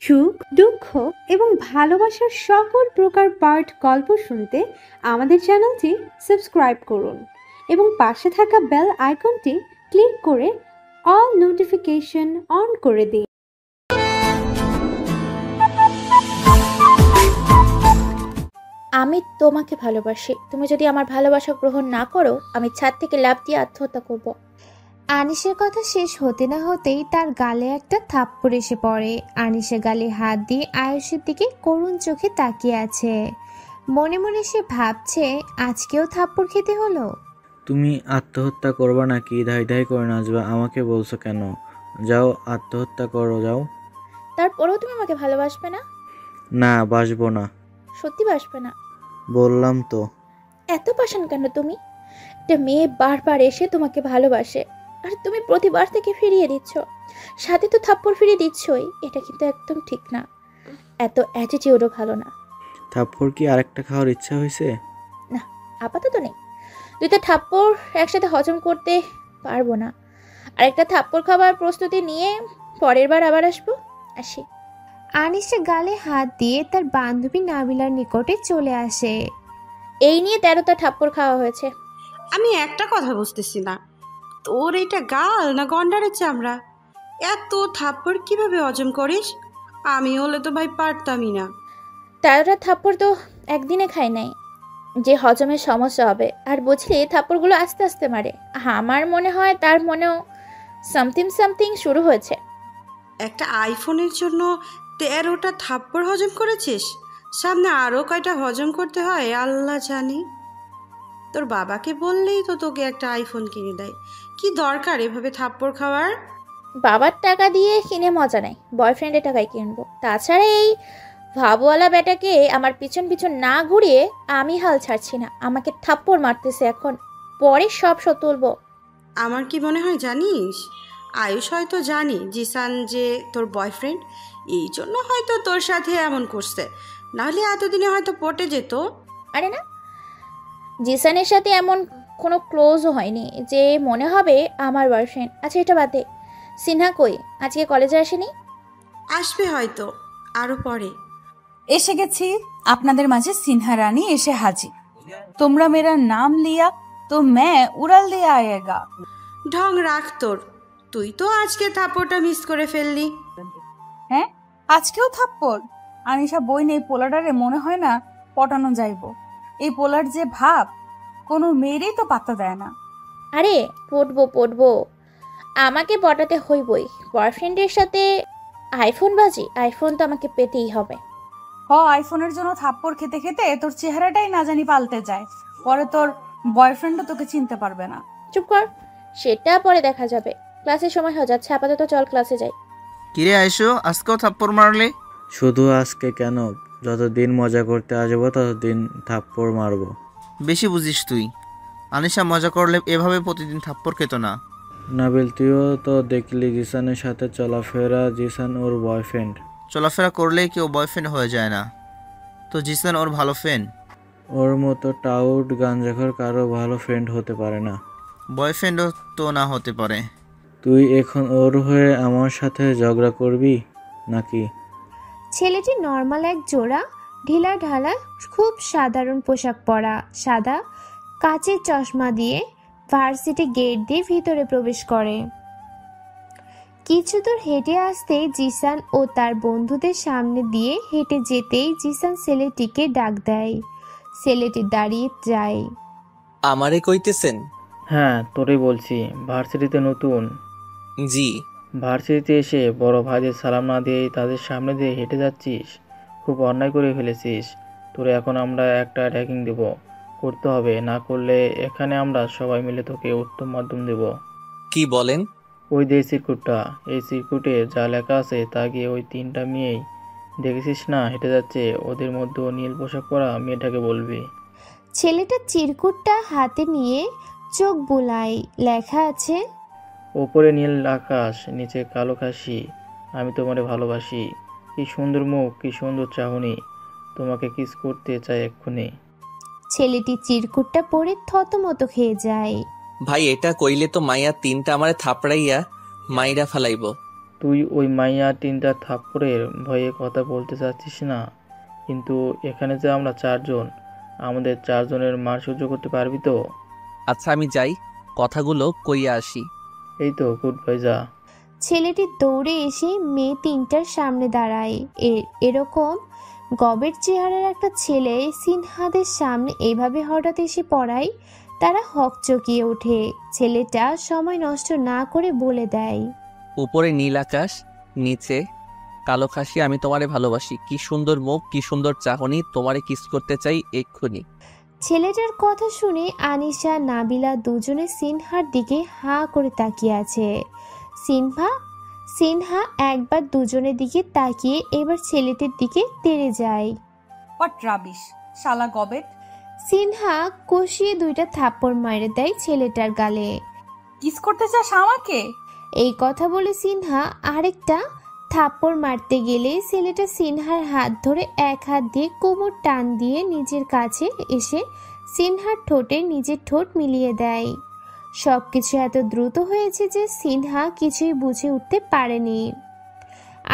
সুখ, দুঃখ এবং ভালোবাসার সকল প্রকার পার্ট গল্প শুনতে আমাদের চ্যানেলটি সাবস্ক্রাইব করুন এবং পাশে থাকা বেল আইকনটি ক্লিক করে অল নোটিফিকেশন অন করে দিন। আমি তোমাকে ভালোবাসি। তুমি যদি আমার ভালোবাসা গ্রহণ না করো, আমি ছাদ থেকে লাফ দিয়ে আত্মহত্যা করব। আনিসের কথা শেষ হতে না হতেই তার গালে একটা থাপ্পড় এসে পড়ে। আনিসের গালে হাত দিয়ে আয়ুষের দিকে করুণ চোখে তাকিয়ে আছে। মনে মনে সে ভাবছে, আজকেও থাপ্পড় খেতে হলো। তুমি আত্মহত্যা করবা নাকি ধাই ধাই করে নাচবা? আমাকে বলছো কেন? যাও আত্মহত্যা করো, যাও। তারপরেও তুমি আমাকে ভালোবাসবে না? না, বাসবো না। সত্যি বাসবে না? বললাম তো। এত পাষাণ কেন তুমি? একটা মেয়ে বারবার এসে তোমাকে ভালোবাসে, আর তুমি প্রতিবার থেকে ফিরিয়ে দিচ্ছ, সাথে তো থাপ্পড় ফিরিয়ে দিচ্ছই। এটা কিন্তু একদম ঠিক না। এত অ্যাটিটিউডও ভালো না। থাপ্পড় কি আরেকটা খাওয়ার ইচ্ছা হয়েছে? না, আপাতত নেই। দুইটা থাপ্পড় একসাথে হজম করতে পারবো না। আর একটা থাপ্পড় খাবার প্রস্তুতি নিয়ে পরের বার আবার আসবো। আসি। আনিসের গালে হাত দিয়ে তার বান্ধবী নাবিলার নিকটে চলে আসে। এই নিয়ে 13টা থাপ্পড় খাওয়া হয়েছে। আমি একটা কথা বুঝতেছি না, তোর এটা গাল না গন্ডারের চামড়া? এত থাপ্পড় কিভাবে হজম করিস? আমি হলে তো ভাই পারতামই না। 13টা থাপ্পড় তো একদিনে খাই নাই, যে হজমের সমস্যা হবে। আর বুঝলি, থাপ্পড়গুলো আস্তে আস্তে মারে। আমার মনে হয় তার মনেও সামথিং সামথিং শুরু হয়েছে। একটা আইফোনের জন্য 13টা থাপ্পড় হজম করেছিস? সামনে আরও কয়টা হজম করতে হয় আল্লাহ জানি। তোর বাবাকে বললেই তো তোকে একটা আইফোন কিনে দেয়। কি দরকার এভাবে থাপ্পড় খাওয়ার? বাবার টাকা দিয়ে কিনে মজা নেই, বয়ফ্রেন্ডের টাকায় কিনবো। তাছাড়া এই ভাবওয়ালা বেটাকে আমার পিছন পিছন না ঘুরিয়ে আমি হাল ছাড়ছি না। আমাকে থাপ্পড় মারতেছে এখন, পরে সব তুলবো। আমার কি মনে হয় জানিস, আয়ুষ হয়তো জানি জিসান যে তোর বয়ফ্রেন্ড, এই জন্য হয়তো তোর সাথে এমন করছে, নাহলে এতদিনে হয়তো পটে যেত। আরে না, জিসানের সাথে এমন কোনো ক্লোজও হয়নি যে মনে হবে আমার বয়ফ্রেন্ড। আচ্ছা, এটা বাদে, সিনহা কই? আজকে কলেজে আসেনি? আসবে হয়তো আরো পরে। এসে গেছি আপনাদের মাঝে। সিনহা রানী এসে হাজির। তোমরা মেরা নাম লিয়া তো मैं উড়াল দিয়ে আয়েগা। ঢং রাখ তোর, তুই তো আজকে থাপ্পড়টা মিস করে ফেললি। হ্যাঁ, আজকেও থাপ্পড়? আনিশা বই নেই পোলাডারে মনে হয় না পটানো যাইব। এই পোলার যে ভাব, কোনো মেয়েরই তো পাত্তা দেয় না। আরে পড়বো পড়বো, আমাকে পটাতে হইবই। বয়ফ্রেন্ডের সাথে আইফোন বাজি, আইফোন তো আমাকে পেতেই হবে। আইফোনের জন্য থাপ্পড় খেতে খেতে তোর চেহারাটাই না জানি পাল্টে যায়। পরে তোর বয়ফ্রেন্ডও তোকে চিনতে পারবে না। চুপ কর, সেটা পরে দেখা যাবে। ক্লাসের সময় হয়ে যাচ্ছে, আপাতত চল ক্লাসে যাই। কিরে আইসো, আজকেও থাপ্পড় মারলে? শুধু আজকে কেন, যতদিন মজা করতে আসবো ততদিন থাপ্পড় মারবো। বেশি বুঝিস তুই। আনিশা মজা করলে এভাবে প্রতিদিন থাপ্পড় খেত না। নাবিল, তুইও তো দেখলি জিসানের সাথে চলাফেরা। জিসান ওর বয়ফ্রেন্ড। চলাফেরা করলেই কেউ বয়ফ্রেন্ড হয়ে যায় না। তো জিসান ওর ভালো ফ্রেন্ড। ওর মতো টাউট গাঞ্জাখোর কারো ভালো ফ্রেন্ড হতে পারে না। বয়ফ্রেন্ডও তো না হতে পারে। তুই এখন ওর হয়ে আমার সাথে ঝগড়া করবি নাকি? ছেলেটি নর্মাল এক জোড়া ঢিলা ঢালা খুব সাধারণ পোশাক পরা, সাদা কাচের চশমা দিয়ে ভার্সিটি গেট দিয়ে ভিতরে প্রবেশ করে। কিছু দূর হেঁটে আসতেই জিসান ও তার বন্ধুদের সামনে দিয়ে হেঁটে যেতেই জিসান ছেলেটিকে ডাক দেয়। ছেলেটি দাঁড়িয়ে যায়। আমারে কইতেছেন? হ্যাঁ, তোরে বলছি। ভার্সিটিতে নতুন? জি। ভার্সিটিতে এসে বড় ভাইদের সালাম না দিয়ে তাদের সামনে দিয়ে হেঁটে যাচ্ছিস, খুব অন্যায় করে ফেলেছিস। তোরে এখন আমরা একটা র্যাগিং দেব, করতে হবে। না করলে এখানে আমরা সবাই মিলে তোকে উত্তম মাধ্যম দেব। কি বলেন? ওই যে সিরকুটটা, এই সিরকুটে যা লেখা আছে তা গিয়ে ওই 3টা মেয়েই দেখেছিস না হেঁটে যাচ্ছে, ওদের মধ্যে নীল পোশাক পরা মেয়েটাকে বলবি। ছেলেটা চিরকুটটা হাতে নিয়ে চোখ বুলায়। লেখা আছে, ওপরে নীল আকাশ, নিচে কালো খাসি, আমি তোমারে ভালোবাসি। কি সুন্দর মুখ, কি সুন্দর চাহনি, তোমাকে কিস করতে চাই এক্ষুনি। ছেলেটি চিরকুটটা পড়ে থতমত খেয়ে যায়। ভাই, এটা কইলে তো মাইয়া 3টা আমারে থাপড়াইয়া মাইরা ফালাইব। তুই ওই মাইয়া 3টা থাপ্পড়ের ভয়ে কথা বলতে চাচ্ছিস না, কিন্তু এখানে যে আমরা 4 জন, আমাদের 4 জনের মার সহ্য করতে পারবি তো? আচ্ছা আমি যাই, কথাগুলো কইয়া আসি। এই তো, গুড বাই, যা। ছেলেটি দৌড়ে এসে মেয়ে তিনটার সামনে দাঁড়ায়। এরকম গবের চেহারার একটা ছেলে সিনহাদের সামনে এভাবে হঠাৎ এসে পড়ায় তারা হকচকিয়ে ওঠে। ছেলেটা সময় নষ্ট না করে বলে দেয়, উপরে নীল আকাশ, নিচে কালো খাসি, আমি তোমারে ভালোবাসি। কি সুন্দর মুখ, কি সুন্দর চাহনি, তোমারে কিস করতে চাই এক্ষুনি। ছেলেটার কথা শুনে আনিশা নাবিলা দুজনে সিনহার দিকে হাঁ করে তাকিয়ে আছে। সিনহা একবার দুজনের দিকে তাকিয়ে এবার ছেলেটির দিকে তেড়ে যায়। হোয়াট রাবিশ, শালা গবেট। সিনহা কষিয়ে 2টা থাপ্পড় মারে দেয় ছেলেটার গালে। কিস করতে চাস আমাকে? এই কথা বলে সিনহা আরেকটা থাপ্পড় মারতে গেলে ছেলেটা সিনহার হাত ধরে এক হাত দিয়ে কোমর টান দিয়ে নিজের কাছে এসে সিনহার ঠোঁটে নিজের ঠোঁট মিলিয়ে দেয়। সবকিছু এত দ্রুত হয়েছে যে সিনহা কিছুই বুঝে উঠতে পারেনি।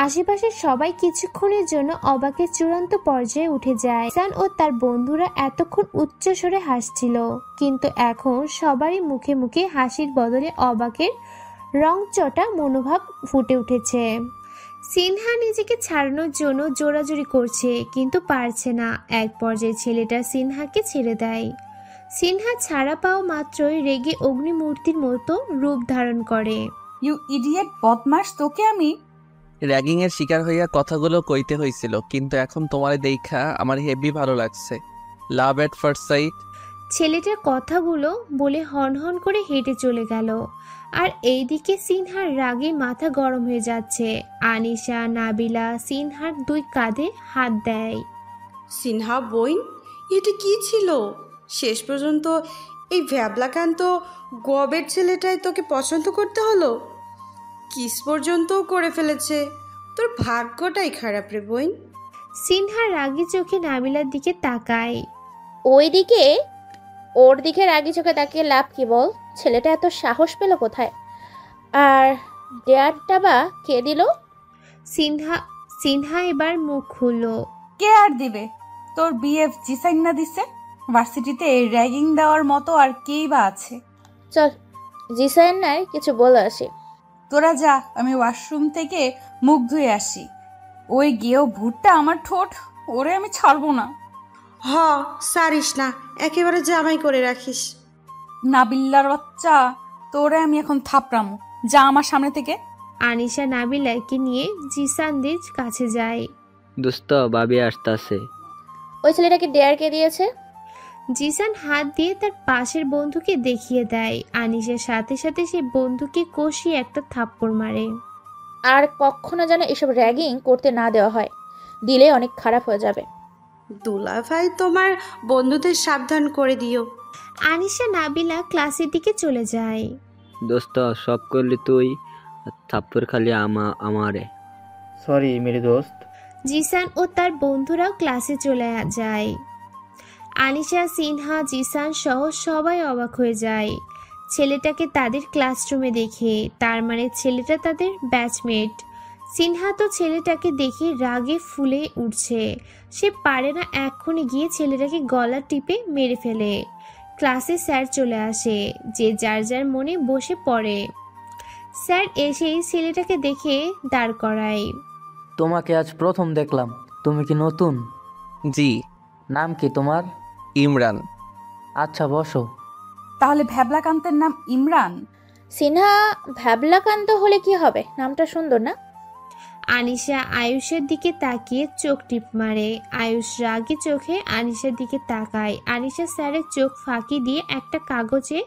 আশেপাশে সবাই কিছুক্ষণের জন্য অবাকের চূড়ান্ত পর্যায়ে উঠে যায়। সান ও তার বন্ধুরা এতক্ষণ উচ্চস্বরে হাসছিল, কিন্তু এখন সবারই মুখে মুখে হাসির বদলে অবাকের রংচটা মনোভাব ফুটে উঠেছে। সিনহা নিজেকে ছাড়ানোর জন্য জোরাজুরি করছে, কিন্তু পারছে না। এক পর্যায়ে ছেলেটা সিনহাকে ছেড়ে দেয়। সিনহা ছাড়া পাওয়া মাত্রই রেগে অগ্নিমূর্তির মতো রূপ ধারণ করে। ইউ ইডিয়েট বদমাস, তোকে আমি। র্যাগিং এর শিকার হইয়া কথাগুলো কইতে হয়েছিল, কিন্তু এখন তোমারে দেখা আমার হেভি ভালো লাগছে। লাভ এট ফার্স্ট সাইট। ছেলেটার কথাগুলো বলে হনহন করে হেঁটে চলে গেল। আর এইদিকে সিনহার রাগে মাথা গরম হয়ে যাচ্ছে। আনিশা নাবিলা সিনহার 2 কাঁধে হাত দেয়। সিনহা বইন, এটা কি ছিল? শেষ পর্যন্ত এই ভ্যাবলাকান্ত গবের ছেলেটাই তোকে পছন্দ করতে হলো। কিস পর্যন্তও করে ফেলেছে। তোর ভাগ্যটাই খারাপ রে বইন। সিনহা রাগী চোখে নাবিলার দিকে তাকায়। ওর দিকে রাগি চোখে তাকিয়ে লাভ কি বল? ছেলেটা এত সাহস পেল কোথায়? আর ডেয়ারটা বা কে দিল? সিনহা এবার মুখ খুলল। কে আর দিবে? তোর বিএফ জিসাইন না দিছে। ভার্সিটিতে র্যাগিং দেওয়ার মতো আর কেই বা আছে? চল জিসাইন নাই কিছু বলে আসি। তোরা যা, আমি ওয়াশরুম থেকে মুখ ধুয়ে আসি। ওই গিয়েও ভুট্টা আমার ঠোঁট, ওরে আমি ছাড়বো না। হ, সারিস না, একেবারে জামাই করে রাখিস। নাবিল্লার বাচ্চা, তোরে আমি এখন থাপড়ামো, যা আমার সামনে থেকে। আনিশা নাবিলাকে নিয়ে জিসানদের কাছে যায়। দোস্ত, ভাবি আসতেছে। ওই ছেলেটাকে ডেয়ার কে দিয়েছে? জিসান হাত দিয়ে তার পাশের বন্ধুকে দেখিয়ে দেয়। আনিশার সাথে সাথে সে বন্ধুকে কষিয়ে একটা থাপ্পড় মারে। আর কখনো যেন এসব র্যাগিং করতে না দেওয়া হয়, দিলে অনেক খারাপ হয়ে যাবে। দুলা ভাই তোমার বন্ধুদের সাবধান করে দিও। আনিশা নাবিলা ক্লাসের দিকে চলে যায়। দোস্ত, সব করলি তুই, থাপ্পড় খালি আমারে। সরি মেরে দোস্ত। জিসান ও তার বন্ধুরাও ক্লাসে চলে যায়। আনিশা, সিনহা, জিসান সহ সবাই অবাক হয়ে যায় ছেলেটাকে তাদের ক্লাসরুমে দেখে। তার মানে ছেলেটা তাদের ব্যাচমেট। সিনহা তো ছেলেটাকে দেখে রাগে ফুলে উঠছে। সে পারে না এক্ষুনি গিয়ে ছেলেটাকে গলা টিপে মেরে ফেলে। ক্লাসে স্যার চলে আসে, যে যার যার মনে বসে পড়ে। স্যার এসেই ছেলেটাকে দেখে দাঁড় করায়। তোমাকে আজ প্রথম দেখলাম, তুমি কি নতুন? জি। নাম কি তোমার? ইমরান। আচ্ছা বসো। তাহলে ভ্যাবলাকান্তের নাম ইমরান? সিনহা ভ্যাবলাকান্ত হলে কি হবে? নামটা সুন্দর না? আনিশা আয়ুষের দিকে তাকিয়ে চোখ টিপ মারে। আয়ুষ রাগী চোখে আনিশার দিকে তাকায়। আনিশা স্যারের চোখ ফাঁকি দিয়ে একটা কাগজে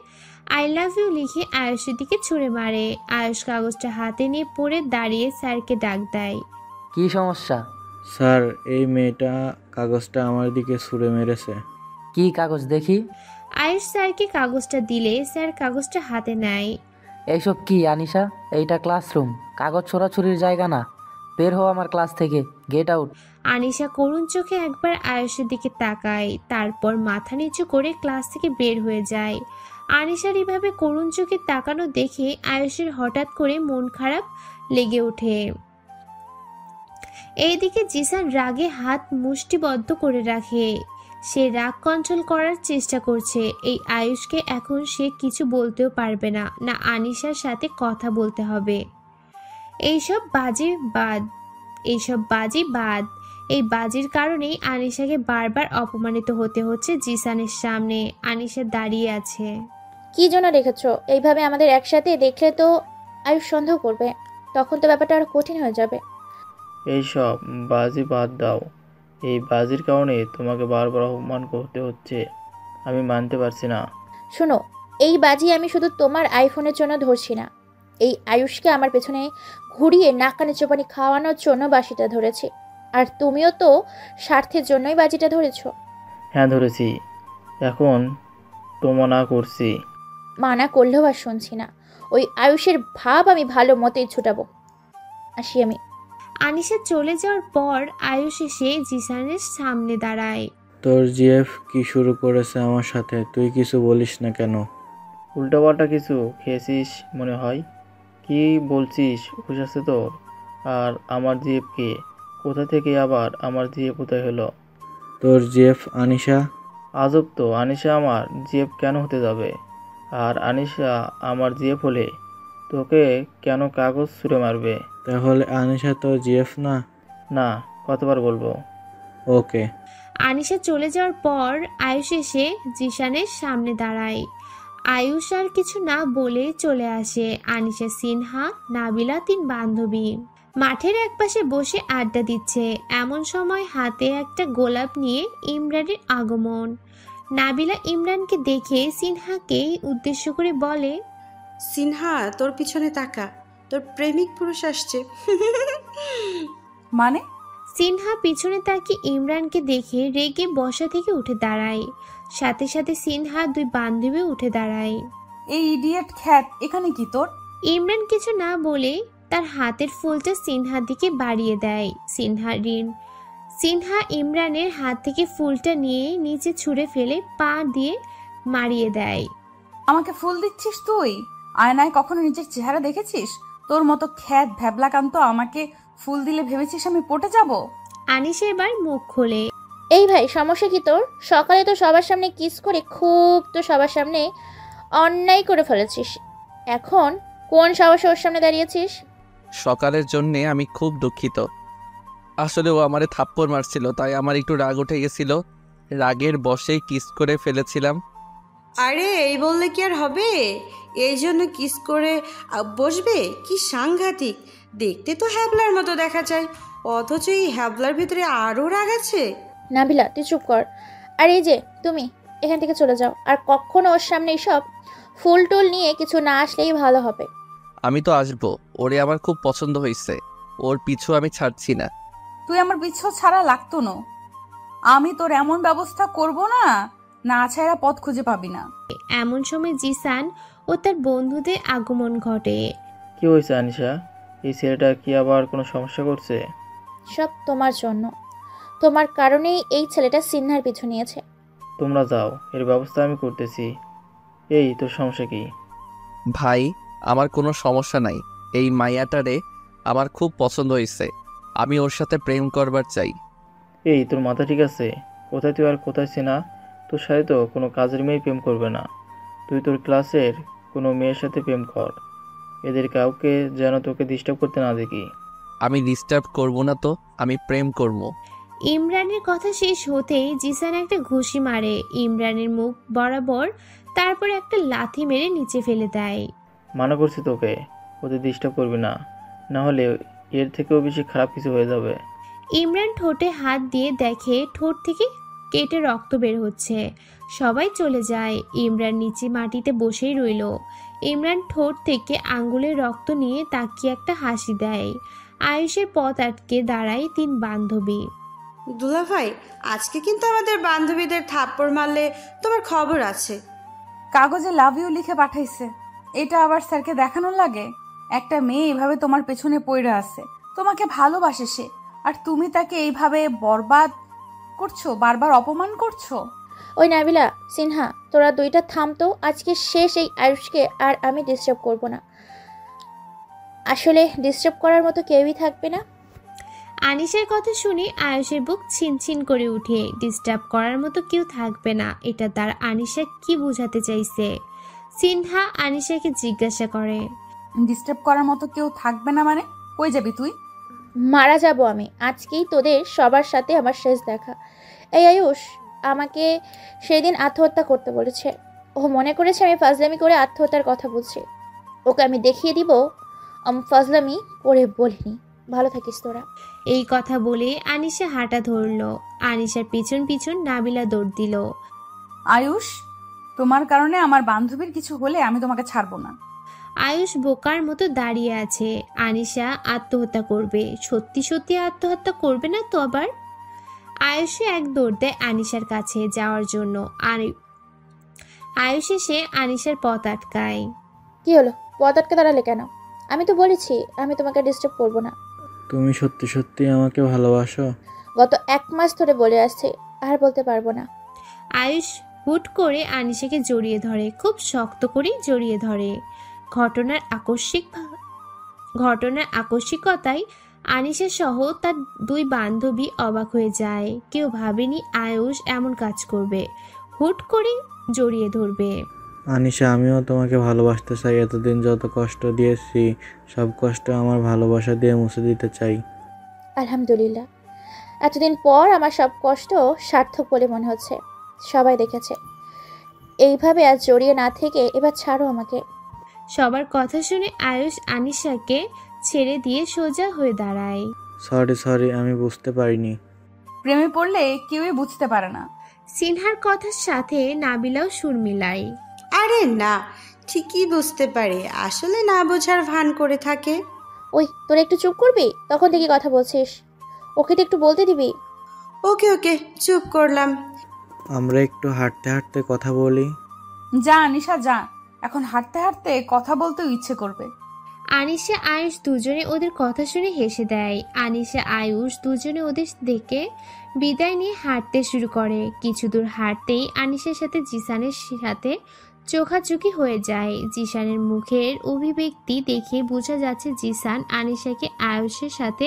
আই লাভ ইউ লিখে আয়ুষের দিকে ছুঁড়ে মারে। আয়ুষ কাগজটা হাতে নিয়ে পড়ে দাঁড়িয়ে স্যারকে ডাক দেয়। কি সমস্যা? স্যার, এই মেয়েটা কাগজটা আমার দিকে ছুঁড়ে মেরেছে। কি কাগজ দেখি? আয়ুষ স্যারকে কাগজটা দিলে স্যার কাগজটা হাতে নেয়। এইসব কি আনিশা? এইটা ক্লাসরুম, কাগজ ছোড়াছুরির জায়গা না। বের হও আমার ক্লাস থেকে, গেট আউট। আনিশা করুণ চোখে একবার আয়ুষের দিকে তাকায়, তারপর মাথা নিচু করে ক্লাস থেকে বের হয়ে যায়। আনিশার এভাবে করুণ চোখে তাকানো দেখে আয়ুষের হঠাৎ করে মন খারাপ লেগে ওঠে। এইদিকে জিসান রাগে হাত মুষ্টিবদ্ধ করে রাখে। সে রাগ কন্ট্রোল করার চেষ্টা করছে। এই আয়ুষকে এখন সে কিছু বলতেও পারবে না, না আনিশার সাথে কথা বলতে হবে। এইসব বাজি বাদ। এই বাজির কারণেই আনিশাকে বারবার অপমানিত হতে হচ্ছে জিসানের সামনে। আনিশা দাঁড়িয়ে আছে। কি জন্য রেখেছ? এইভাবে আমাদের একসাথে দেখলে তো আয়ুষ সন্দেহ করবে, তখন তো ব্যাপারটা আরো কঠিন হয়ে যাবে। এইসব বাজি বাদ দাও। এই বাজির কারণে তোমাকে বারবার অপমান করতে হচ্ছে, আমি মানতে পারছি না। শোনো, এই বাজি আমি শুধু তোমার আইফোনের জন্য ধরছি না, এই আয়ুষকে আমার পেছনে ঘুরিয়ে নাকানে চোপানি খাওয়ানোর জন্য বাজিটা ধরেছি। আর তুমিও তো স্বার্থের জন্যই বাজিটা ধরেছ। হ্যাঁ ধরেছি, এখন তো মানা করছি। মানা করলেও আর শুনছি না। ওই আয়ুষের ভাব আমি ভালো মতোই ছুটাবো। আসি আমি। আনিশা চলে যাওয়ার পর আয়ুষ এসে জিসানের সামনে দাঁড়ায়। তোর জিএফ কি শুরু করেছে আমার সাথে, তুই কিছু বলিস না কেন? উল্টাপাল্টা কিছু খেয়েছিস মনে হয়। কি বলছিস হুঁশ আছে তোর? আর আমার জিএফ কে? কোথা থেকে আবার আমার জিএফ কোথায় হলো? তোর জিএফ আনিশা। আজব তো, আনিশা আমার জিএফ কেন হতে যাবে? আর আনিশা আমার জিএফ হলে তোকে কেন কাগজ ছুঁড়ে মারবে? তাহলে আনিশা তোর জিএফ না? না, কতবার বলবো? ওকে। আনিশা চলে যাওয়ার পর আয়ুষ এসে জিসানের সামনে দাঁড়ায়। আয়ুষ আর কিছু না বলে চলে আসে। আনিশা, সিনহা, নাবিলা 3 বান্ধবী মাঠের একপাশে বসে আড্ডা দিচ্ছে। এমন সময় হাতে একটা গোলাপ নিয়ে ইমরানের আগমন। নাবিলা ইমরানকে দেখে সিনহাকে উদ্দেশ্য করে বলে, সিনহা তোর পিছনে তাকা, তোর প্রেমিক পুরুষ আসছে। মানে? সিনহা পিছনে তাকিয়ে ইমরানকে দেখে রেগে বসা থেকে উঠে দাঁড়ায়। সাথে সাথে সিনহা 2 বান্ধবী উঠে দাঁড়ায়। এই ইডিয়েট খ্যাত, এখানে কি তোর? ইমরান কিছু না বলে তার হাতের ফুলটা সিনহার দিকে বাড়িয়ে দেয়। সিনহা ইমরানের হাত থেকে ফুলটা নিয়ে নিচে ছুঁড়ে ফেলে পা দিয়ে মারিয়ে দেয়। আমাকে ফুল দিচ্ছিস তুই? আয়নায় কখনো নিজের চেহারা দেখেছিস? তোর মতো খ্যাত ভ্যাবলাকান্ত আমাকে ফুল দিলে ভেবেছিস আমি পটে যাব? আনিশা এবার মুখ খোলে। এই ভাই, সমস্যা কি তোর? সকালে তো সবার সামনে কিস করে খুব তো সবার সামনে অন্যায় করে ফেলেছিস, এখন কোন সাহসে ওর সামনে দাঁড়িয়েছিস? সকালের জন্যে আমি খুব দুঃখিত। আসলে ও আমারে থাপ্পড় মারছিল, তাই আমার একটু রাগ উঠে গেছিল। রাগের বশেই কিস করে ফেলেছিলাম। আরে এই বললে কি আর হবে? এই জন্য কিস করে বসবে? কি সাংঘাতিক! দেখতে তো হ্যাবলার মতো দেখা যায়, অথচ এই হ্যাবলার ভিতরে আরও রাগ আছে। নাবিলা, তুই চুপ কর। আর এই যে তুমি এখান থেকে চলে যাও, আর কখনো ওর সামনে এইসব ফুল টুল নিয়ে কিছু না আসলেই ভালো হবে। আমি তো আসবো, ওরে আমার খুব পছন্দ হয়েছে, ওর পিছু আমি ছাড়ছি না। তুই আমার পিছু ছাড়া লাগতো না। আমি তোর এমন ব্যবস্থা করব না, না ছাড়া পথ খুঁজে পাবি না। এমন সময় জিসান ও তার বন্ধুদের আগমন ঘটে। কি হয়েছে আনিশা? এই ছেলেটা কি আবার কোনো সমস্যা করছে? সব তোমার জন্য, তোমার কারণেই এই ছেলেটা সিনহার পিছু নিয়েছে। তোমরা যাও, এর ব্যবস্থা আমি করতেছি। এই তোর সমস্যা কি? ভাই, আমার কোনো সমস্যা নাই। এই মাইয়াটারে আমার খুব পছন্দ হয়েছে, আমি ওর সাথে প্রেম করবার চাই। এই তোর মাথা ঠিক আছে? কোথায় তুই আর কোথায় চেনা? তোর সাথে তো কোনো কাজের মেয়ে প্রেম করবে না। তুই তোর ক্লাসের কোনো মেয়ের সাথে প্রেম কর, এদের কাউকে যেন তোকে ডিস্টার্ব করতে না দেখি। আমি ডিস্টার্ব করব না তো, আমি প্রেম করব। ইমরানের কথা শেষ হতেই জিসান একটা ঘুষি মারে ইমরানের মুখ বরাবর, তারপরে একটা লাথি মেরে নিচে ফেলে দেয়। মানা করছি তোকে, ওদের ডিস্টার্ব করবি না, না হলে এর থেকেও বেশি খারাপ কিছু হয়ে যাবে। ইমরান ঠোঁটে হাত দিয়ে দেখে ঠোঁট থেকে কেটে রক্ত বের হচ্ছে। সবাই চলে যায়। ইমরান নিচে মাটিতে বসেই রইল। ইমরান ঠোঁট থেকে আঙ্গুলের রক্ত নিয়ে তাকিয়ে একটা হাসি দেয়। আয়ুষের পথ আটকে দাঁড়ায় 3 বান্ধবী। দুলা ভাই, আজকে কিন্তু আমাদের বান্ধবীদের থাপ্পড় মারলে তোমার খবর আছে। কাগজে লাভ ইউ লিখে পাঠাইছে, এটা আবার স্যারকে দেখানো লাগে? একটা মেয়ে এইভাবে তোমার পেছনে পড়ে আছে, তোমাকে ভালোবাসে সে, আর তুমি তাকে এইভাবে বরবাদ করছো, বারবার অপমান করছো। ওই নাবিলা, সিনহা, তোরা দুইটা থাম তো। আজকে শেষ এই আয়ুষকে আর আমি ডিস্টার্ব করব না। আসলে ডিস্টার্ব করার মতো কেউই থাকবে না। আনিশার কথা শুনে আয়ুষের বুক ছিনছিন করে উঠে। ডিস্টার্ব করার মতো কেউ থাকবে না, এটা তার আনিশা কি বোঝাতে চাইছে? সিনহা আনিশাকে জিজ্ঞাসা করে। ডিস্টার্ব করার মতো কেউ থাকবে না মানে? কই যাবি তুই? মারা যাব আমি। আজকেই তোদের সবার সাথে আমার শেষ দেখা। এই আয়ুষ আমাকে সেদিন আত্মহত্যা করতে বলেছে। ও মনে করেছে আমি ফাজলামি করে আত্মহত্যার কথা বলছি। ওকে আমি দেখিয়ে দিব আমি ফাজলামি করে বলিনি। ভালো থাকিস তোরা। এই কথা বলে আনিশা হাঁটা ধরলো। আনিশার পিছন পিছন নাবিলা দৌড় দিল। আয়ুষ, তোমার কারণে আমার বান্ধবীর কিছু হলে আমি তোমাকে ছাড়বো না। আয়ুষ বোকার মতো দাঁড়িয়ে আছে। আনিশা আত্মহত্যা করবে? সত্যি সত্যি আত্মহত্যা করবে না তো আবার? আয়ুষে এক দৌড় দেয় আনিশার কাছে যাওয়ার জন্য। আয়ুষ এসে আনিশার পথ আটকায়। কি হলো? পথ আটকে দাঁড়ালে কেন? আমি তো বলেছি আমি তোমাকে ডিস্টার্ব করব না। তুমি সত্যি সত্যি আমাকে ভালোবাসো? গত 1 মাস ধরে বলে আসছে, আর বলতে পারবো না। আয়ুষ হুট করে আনিশাকে জড়িয়ে ধরে, খুব শক্ত করে জড়িয়ে ধরে। ঘটনার আকস্মিকতায় আনিশা সহ তার 2 বান্ধবী অবাক হয়ে যায়। কেউ ভাবেনি আয়ুষ এমন কাজ করবে, হুট করে জড়িয়ে ধরবে। আনিশা, আমিও তোমাকে ভালোবাসতে চাই। এতদিন যত কষ্ট দিয়েছি সব কষ্ট আমার ভালোবাসা দিয়ে মুছে দিতে চাই। আলহামদুলিল্লাহ, এতদিন পর আমার সব কষ্ট সার্থক বলে মনে হচ্ছে। সবাই দেখেছে। এইভাবে আজ জড়িয়ে না থেকে এবার ছাড়ো আমাকে। সবার কথা শুনে আয়ুষ আনিশাকে ছেড়ে দিয়ে সোজা হয়ে দাঁড়ায়। সরি, আমি বুঝতে পারিনি। প্রেমে পড়লে কেউই বুঝতে পারে না। সিনহার কথার সাথে নাবিলাও সুর মিলায়। আরে না, ঠিকই বুঝতে পারে, আসলে না বোঝার ভান করে থাকে। ওই তোরা একটু চুপ করবি? তখন থেকে কথা বলছিস, ওকে তো একটু বলতে দিবি। ওকে চুপ করলাম। আমরা একটু হাঁটতে হাঁটতে কথা বলি। যা আনিশা যা, এখন হাঁটতে হাঁটতে কথা বলতেও ইচ্ছে করবে। আনিশা আয়ুষ দুজনে ওদের কথা শুনে হেসে দেয়। আনিশা আয়ুষ দুজনে ওদের দেখে বিদায় নিয়ে হাঁটতে শুরু করে। কিছু দূর হাঁটতেই আনিশার সাথে জিসানের সাথে চোখাচোখি হয়ে যায়। জিসানের মুখের অভিব্যক্তি দেখে বোঝা যাচ্ছে জিসান আনিশাকে আয়ুষের সাথে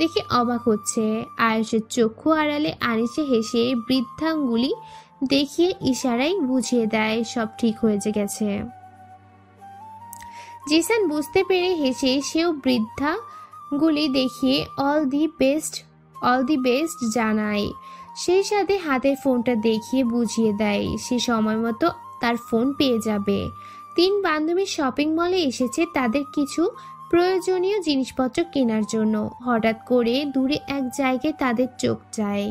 দেখে অবাক হচ্ছে। আয়ুষের চক্ষু আড়ালে আনিশা হেসে বৃদ্ধাঙ্গুলি দেখিয়ে ইশারায় বুঝিয়ে দেয় সব ঠিক হয়ে গেছে। জিসান বুঝতে পেরে হেসে সেও বৃদ্ধাঙ্গুলি দেখিয়ে অল দি বেস্ট জানায়। সেই সাথে হাতের ফোনটা দেখিয়ে বুঝিয়ে দেয় সে সময় মতো তার ফোন পেয়ে যাবে। 3 বান্ধবী শপিং মলে এসেছে তাদের কিছু প্রয়োজনীয় জিনিসপত্র কেনার জন্য। হঠাৎ করে দূরে এক জায়গায় তাদের চোখ যায়।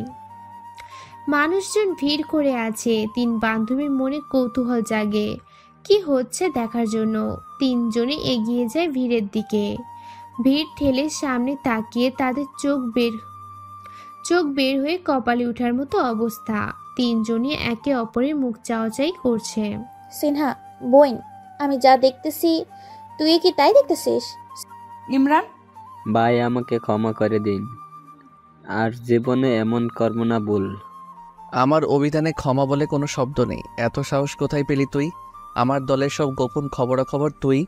মানুষজন ভিড় করে আছে। 3 বান্ধবীর মনে কৌতূহল জাগে কি হচ্ছে দেখার জন্য। 3 জনে এগিয়ে যায় ভিড়ের দিকে। ভিড় ঠেলে সামনে তাকিয়ে তাদের চোখ বের হয়ে কপালে ওঠার মতো অবস্থা। 3 জনই একে অপরের মুখ চাওয়াচাই করছে। সিনহা বোন, আমি যা দেখতেছি তুই কি তাই দেখতেছিস? ইমরান ভাই, আমাকে ক্ষমা করে দিন, আর জীবনে এমন করব না ভুল। আমার অভিধানে ক্ষমা বলে কোনো শব্দ নেই। এত সাহস কোথায় পেলি তুই? আমার দলের সব গোপন খবরাখবর তুই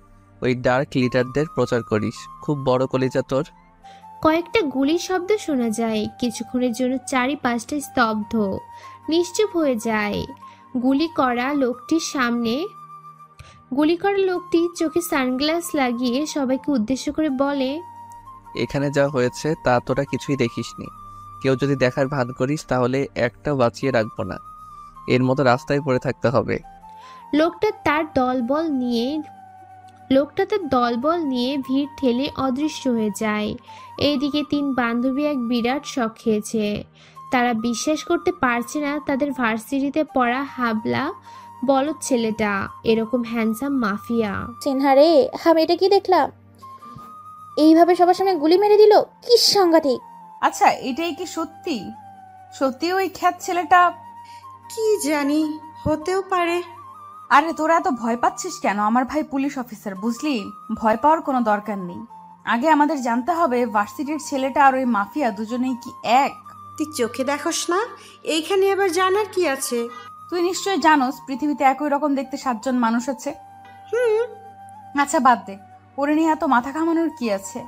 ওই ডার্ক লিডারদের প্রচার করিস। খুব বড় কলিজা তোর। কয়েকটা গুলির শব্দ শোনা যায়। কিছুক্ষণের জন্য চারিপাশটা স্তব্ধ, নিশ্চুপ হয়ে যায়। গুলি করা লোকটি চোখে সানগ্লাস লাগিয়ে সবাইকে উদ্দেশ্য করে বলে, এখানে যা হয়েছে তা তোরা কিছুই দেখিসনি। কেউ যদি দেখার ভান করিস তাহলে একটা বাঁচিয়ে রাখবো না। এর মতো রাস্তায় পড়ে থাকতে হবে। লোকটা তার দলবল নিয়ে ভিড় ঠেলে অদৃশ্য হয়ে যায়। এইদিকে 3 বান্ধবী এক বিরাট শক খেয়েছে। তারা বিশ্বাস করতে পারছে না তাদের ভার্সিটিতে পড়া হাবলা বলদ ছেলেটা এরকম হ্যান্ডসাম মাফিয়া। সিনহা রে, আমি এটা কি দেখলাম? এইভাবে সবার সামনে গুলি মেরে দিল, কি সাংঘাতিক। আচ্ছা, এটাই কি সত্যি? সত্যি ওই খ্যাত ছেলেটা? কি জানি, হতেও পারে। আরে তোরা এত ভয় পাচ্ছিস কেন? আমার ভাই পুলিশ অফিসার, বুঝলি? ভয় পাওয়ার কোনো দরকার নেই। আগে আমাদের জানতে হবে ভার্সিটির ছেলেটা আর ওই মাফিয়া দুজনেই কি এক? তুই চোখে দেখোস না? এইখানে আবার জানার কি আছে? তুই নিশ্চয়ই জানোস পৃথিবীতে একই রকম দেখতে 7 জন মানুষ আছে। হুম। আচ্ছা বাদ দে, পরে নিয়ে এত মাথা ঘামানোর কি আছে?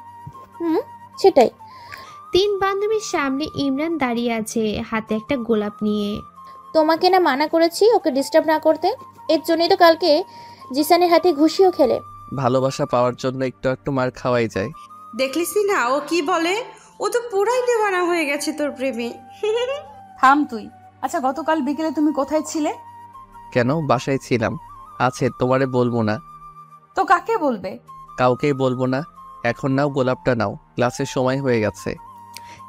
সেটাই। 3 বান্ধবীর সামনে ইমরান দাঁড়িয়ে আছে হাতে একটা গোলাপ নিয়ে। তোমাকে না মানা করেছি ওকে ডিস্টার্ব না করতে, এর জন্যই তো কালকে জিসানের হাতে ঘুষিও খেলে। ভালোবাসা পাওয়ার জন্য একটু একটু মার খাওয়াই যায়। দেখলিস না ও কি বলে? ও তো পুরাই দেওয়ানা হয়ে গেছে তোর প্রেমে। থাম তুই। আচ্ছা, গতকাল বিকেলে তুমি কোথায় ছিলে? কেন, বাসায় ছিলাম। আছে, তোমারে বলবো না। তো কাকে বলবে? কাউকেই বলবো না। এখন নাও, গোলাপটা নাও, ক্লাসের সময় হয়ে গেছে।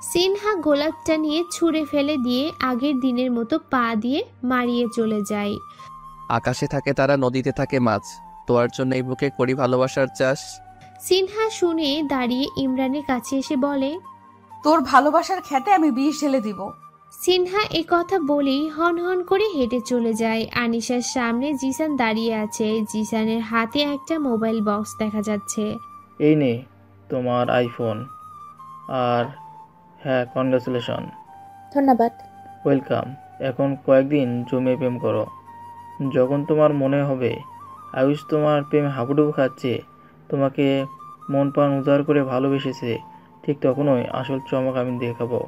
সিনহা গোলাপটা নিয়ে ছুঁড়ে ফেলে দিয়ে আগের দিনের মতো পা দিয়ে মারিয়ে চলে যায়। আকাশে থাকে তারা, নদীতে থাকে মাছ, তোমার জন্য এই বুকে করি ভালোবাসার চাষ। সিনহা শুনে দাঁড়িয়ে ইমরানের কাছে এসে বলে, তোর ভালোবাসার খেতে আমি বিষ ঢেলে দিব। সিনহা এ কথা বলেই হন হন করে হেঁটে চলে যায়। আনিশার সামনে জিসান দাঁড়িয়ে আছে। জিসানের হাতে একটা মোবাইল বক্স দেখা যাচ্ছে। এই নে তোমার আইফোন। আর হ্যাঁ, কনগ্রাচুলেশন। ধন্যবাদ। ওয়েলকাম। এখন কয়েকদিন জমে প্রেম করো। যখন তোমার মনে হবে আয়ুষ তোমার প্রেমে হাবুডুবু খাচ্ছে, তোমাকে মন প্রাণ উজাড় করে ভালোবেসেছে, ঠিক তখনই আসল চমক আমি দেখাবো।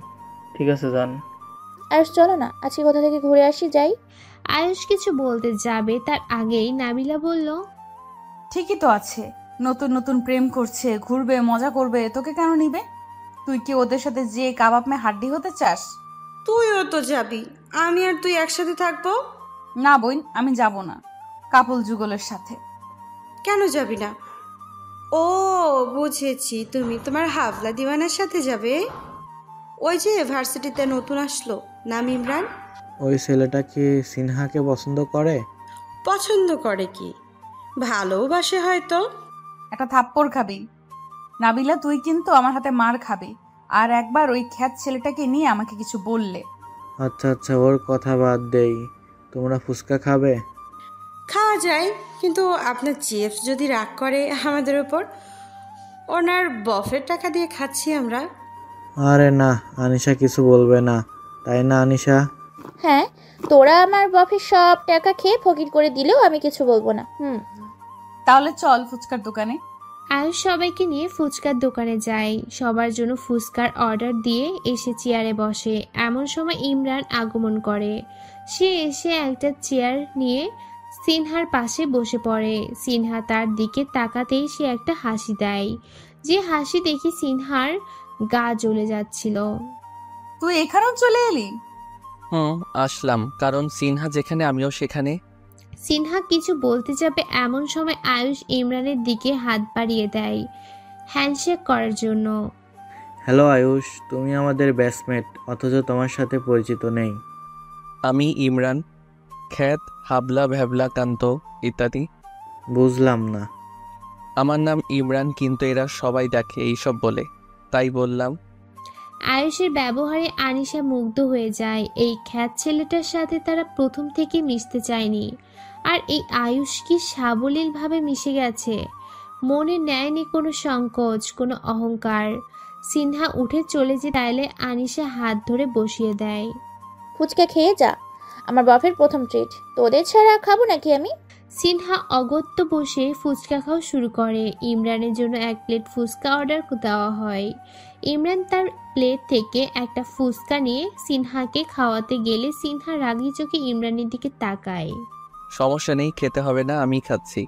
ঠিক আছে জান? আয়ুষ চলো না, আজকে কোথা থেকে ঘুরে আসি, যাই। আয়ুষ কিছু বলতে যাবে তার আগেই নাবিলা বলল, ঠিকই তো আছে, নতুন নতুন প্রেম করছে, ঘুরবে, মজা করবে, তোকে কেন নিবে? তুই কি ওদের সাথে যে কাবাব মে হাড্ডি হতে চাস? তুইও তো যাবি, আমি আর তুই একসাথে থাকবো। না বোন, আমি যাব না কাপল যুগলের সাথে। কেন যাবি না? ও বুঝেছি, তুমি তোমার হাবলা দিওয়ানার সাথে যাবে। ওই যে ভার্সিটিতে নতুন আসলো, নাম ইমরান। ওই ছেলেটা কি সিনহাকে পছন্দ করে? পছন্দ করে কি, ভালোবাসে হয়তো। একটা থাপ্পড় খাবি। নাবিলা, তুই কিন্তু আমার হাতে মার খাবি আর একবার ওই খ্যাত ছেলেটাকে নিয়ে আমাকে কিছু বললে। আচ্ছা আচ্ছা, ওর কথা বাদ দেই। তোমরা ফুচকা খাবে? খাওয়া যায়, কিন্তু আপনার চিএফ যদি রাগ করে আমাদের উপর। ওনার বফের টাকা দিয়ে খাচ্ছি আমরা। আরে না, আনিশা কিছু বলবে না, তাই না আনিশা? হ্যাঁ, তোরা আমার বফের সব টাকা খেয়ে ফকির করে দিলেও আমি কিছু বলবো না। তাহলে চল ফুচকার দোকানে। আয়ুষ সবাইকে নিয়ে ফুচকার দোকানে যায়। সবার জন্য ফুচকার অর্ডার দিয়ে এসে চেয়ারে বসে। এমন সময় ইমরান আগমন করে। সে এসে একটা চেয়ার নিয়ে সিনহার পাশে বসে পড়ে। সিনহা তার দিকে তাকাতেই সে একটা হাসি দেয়, যে হাসি দেখে সিনহার গা জ্বলে যাচ্ছিল। তুই এখানেও চলে এলি? আসলাম, কারণ সিনহা যেখানে আমিও সেখানে। সিনহা কিছু বলতে যাবে এমন সময় আয়ুষ ইমরানের দিকে হাত বাড়িয়ে দেয় হ্যান্ডশেক করার জন্য। হ্যালো আয়ুষ, তুমি আমাদের ব্যাচমেট, অথচ তোমার সাথে পরিচিত নেই। আমি ইমরান, খ্যাত হাবলা ভ্যাবলা কান্ত ইত্যাদি। বুঝলাম না। আমার নাম ইমরান, কিন্তু এরা সবাই দেখে এইসব বলে, তাই বললাম। আয়ুষের ব্যবহারে আনিশা মুগ্ধ হয়ে যায়। এই খ্যাত ছেলেটার সাথে তারা প্রথম থেকে মিশতে চায়নি, আর এই আয়ুষ কি সাবলীলভাবে মিশে গেছে। মনে নেয়নি কোনো সংকোচ, কোনো অহংকার। সিনহা উঠে চলে যে তাইলে আনিশা হাত ধরে বসিয়ে দেয়। ফুচকা খেয়ে যা, আমার বফের প্রথম ট্রিট, তোদের ছাড়া খাবো নাকি আমি? সিনহা অগত্য বসে ফুচকা খাওয়া শুরু করে। ইমরানের জন্য 1 প্লেট ফুচকা অর্ডার দেওয়া হয়। ইমরান তার প্লেট থেকে একটা ফুচকা নিয়ে সিনহাকে খাওয়াতে গেলে সিনহা রাগী চোখে ইমরানের দিকে তাকায়। সমস্যা নেই, খেতে হবে না, আমি খাচ্ছি।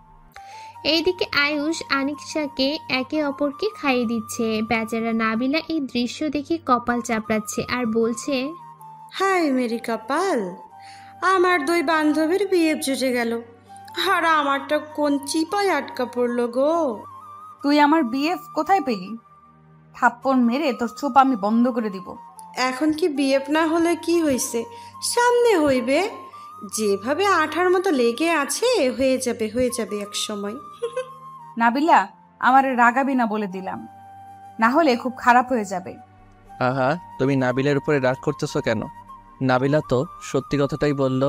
এইদিকে আয়ুষ আনিশাকে একে অপরকে খাইয়ে দিচ্ছে। বেচারা নাবিলা এই দৃশ্য দেখে কপাল চাপড়াচ্ছে আর বলছে, হাই মেরি কপাল, আমার 2 বান্ধবীর বিয়ে জুটে গেল, আর আমারটা কোন চিপায় আটকা পড়লো গো। তুই আমার বিএফ কোথায় পেলি? থাপ্পড় মেরে তোর চোপ আমি বন্ধ করে দিব। এখন কি বিএফ না হলে কি হয়েছে, সামনে হইবে। যেভাবে আঠার মতো লেগে আছে, হয়ে যাবে এক সময়। নাবিলা, আমার রাগাবি না বলে দিলাম, না হলে খুব খারাপ হয়ে যাবে। আহা, তুমি নাবিলার উপরে রাগ করতেছো কেন? নাবিলা তো সত্যি কথাটাই বলল।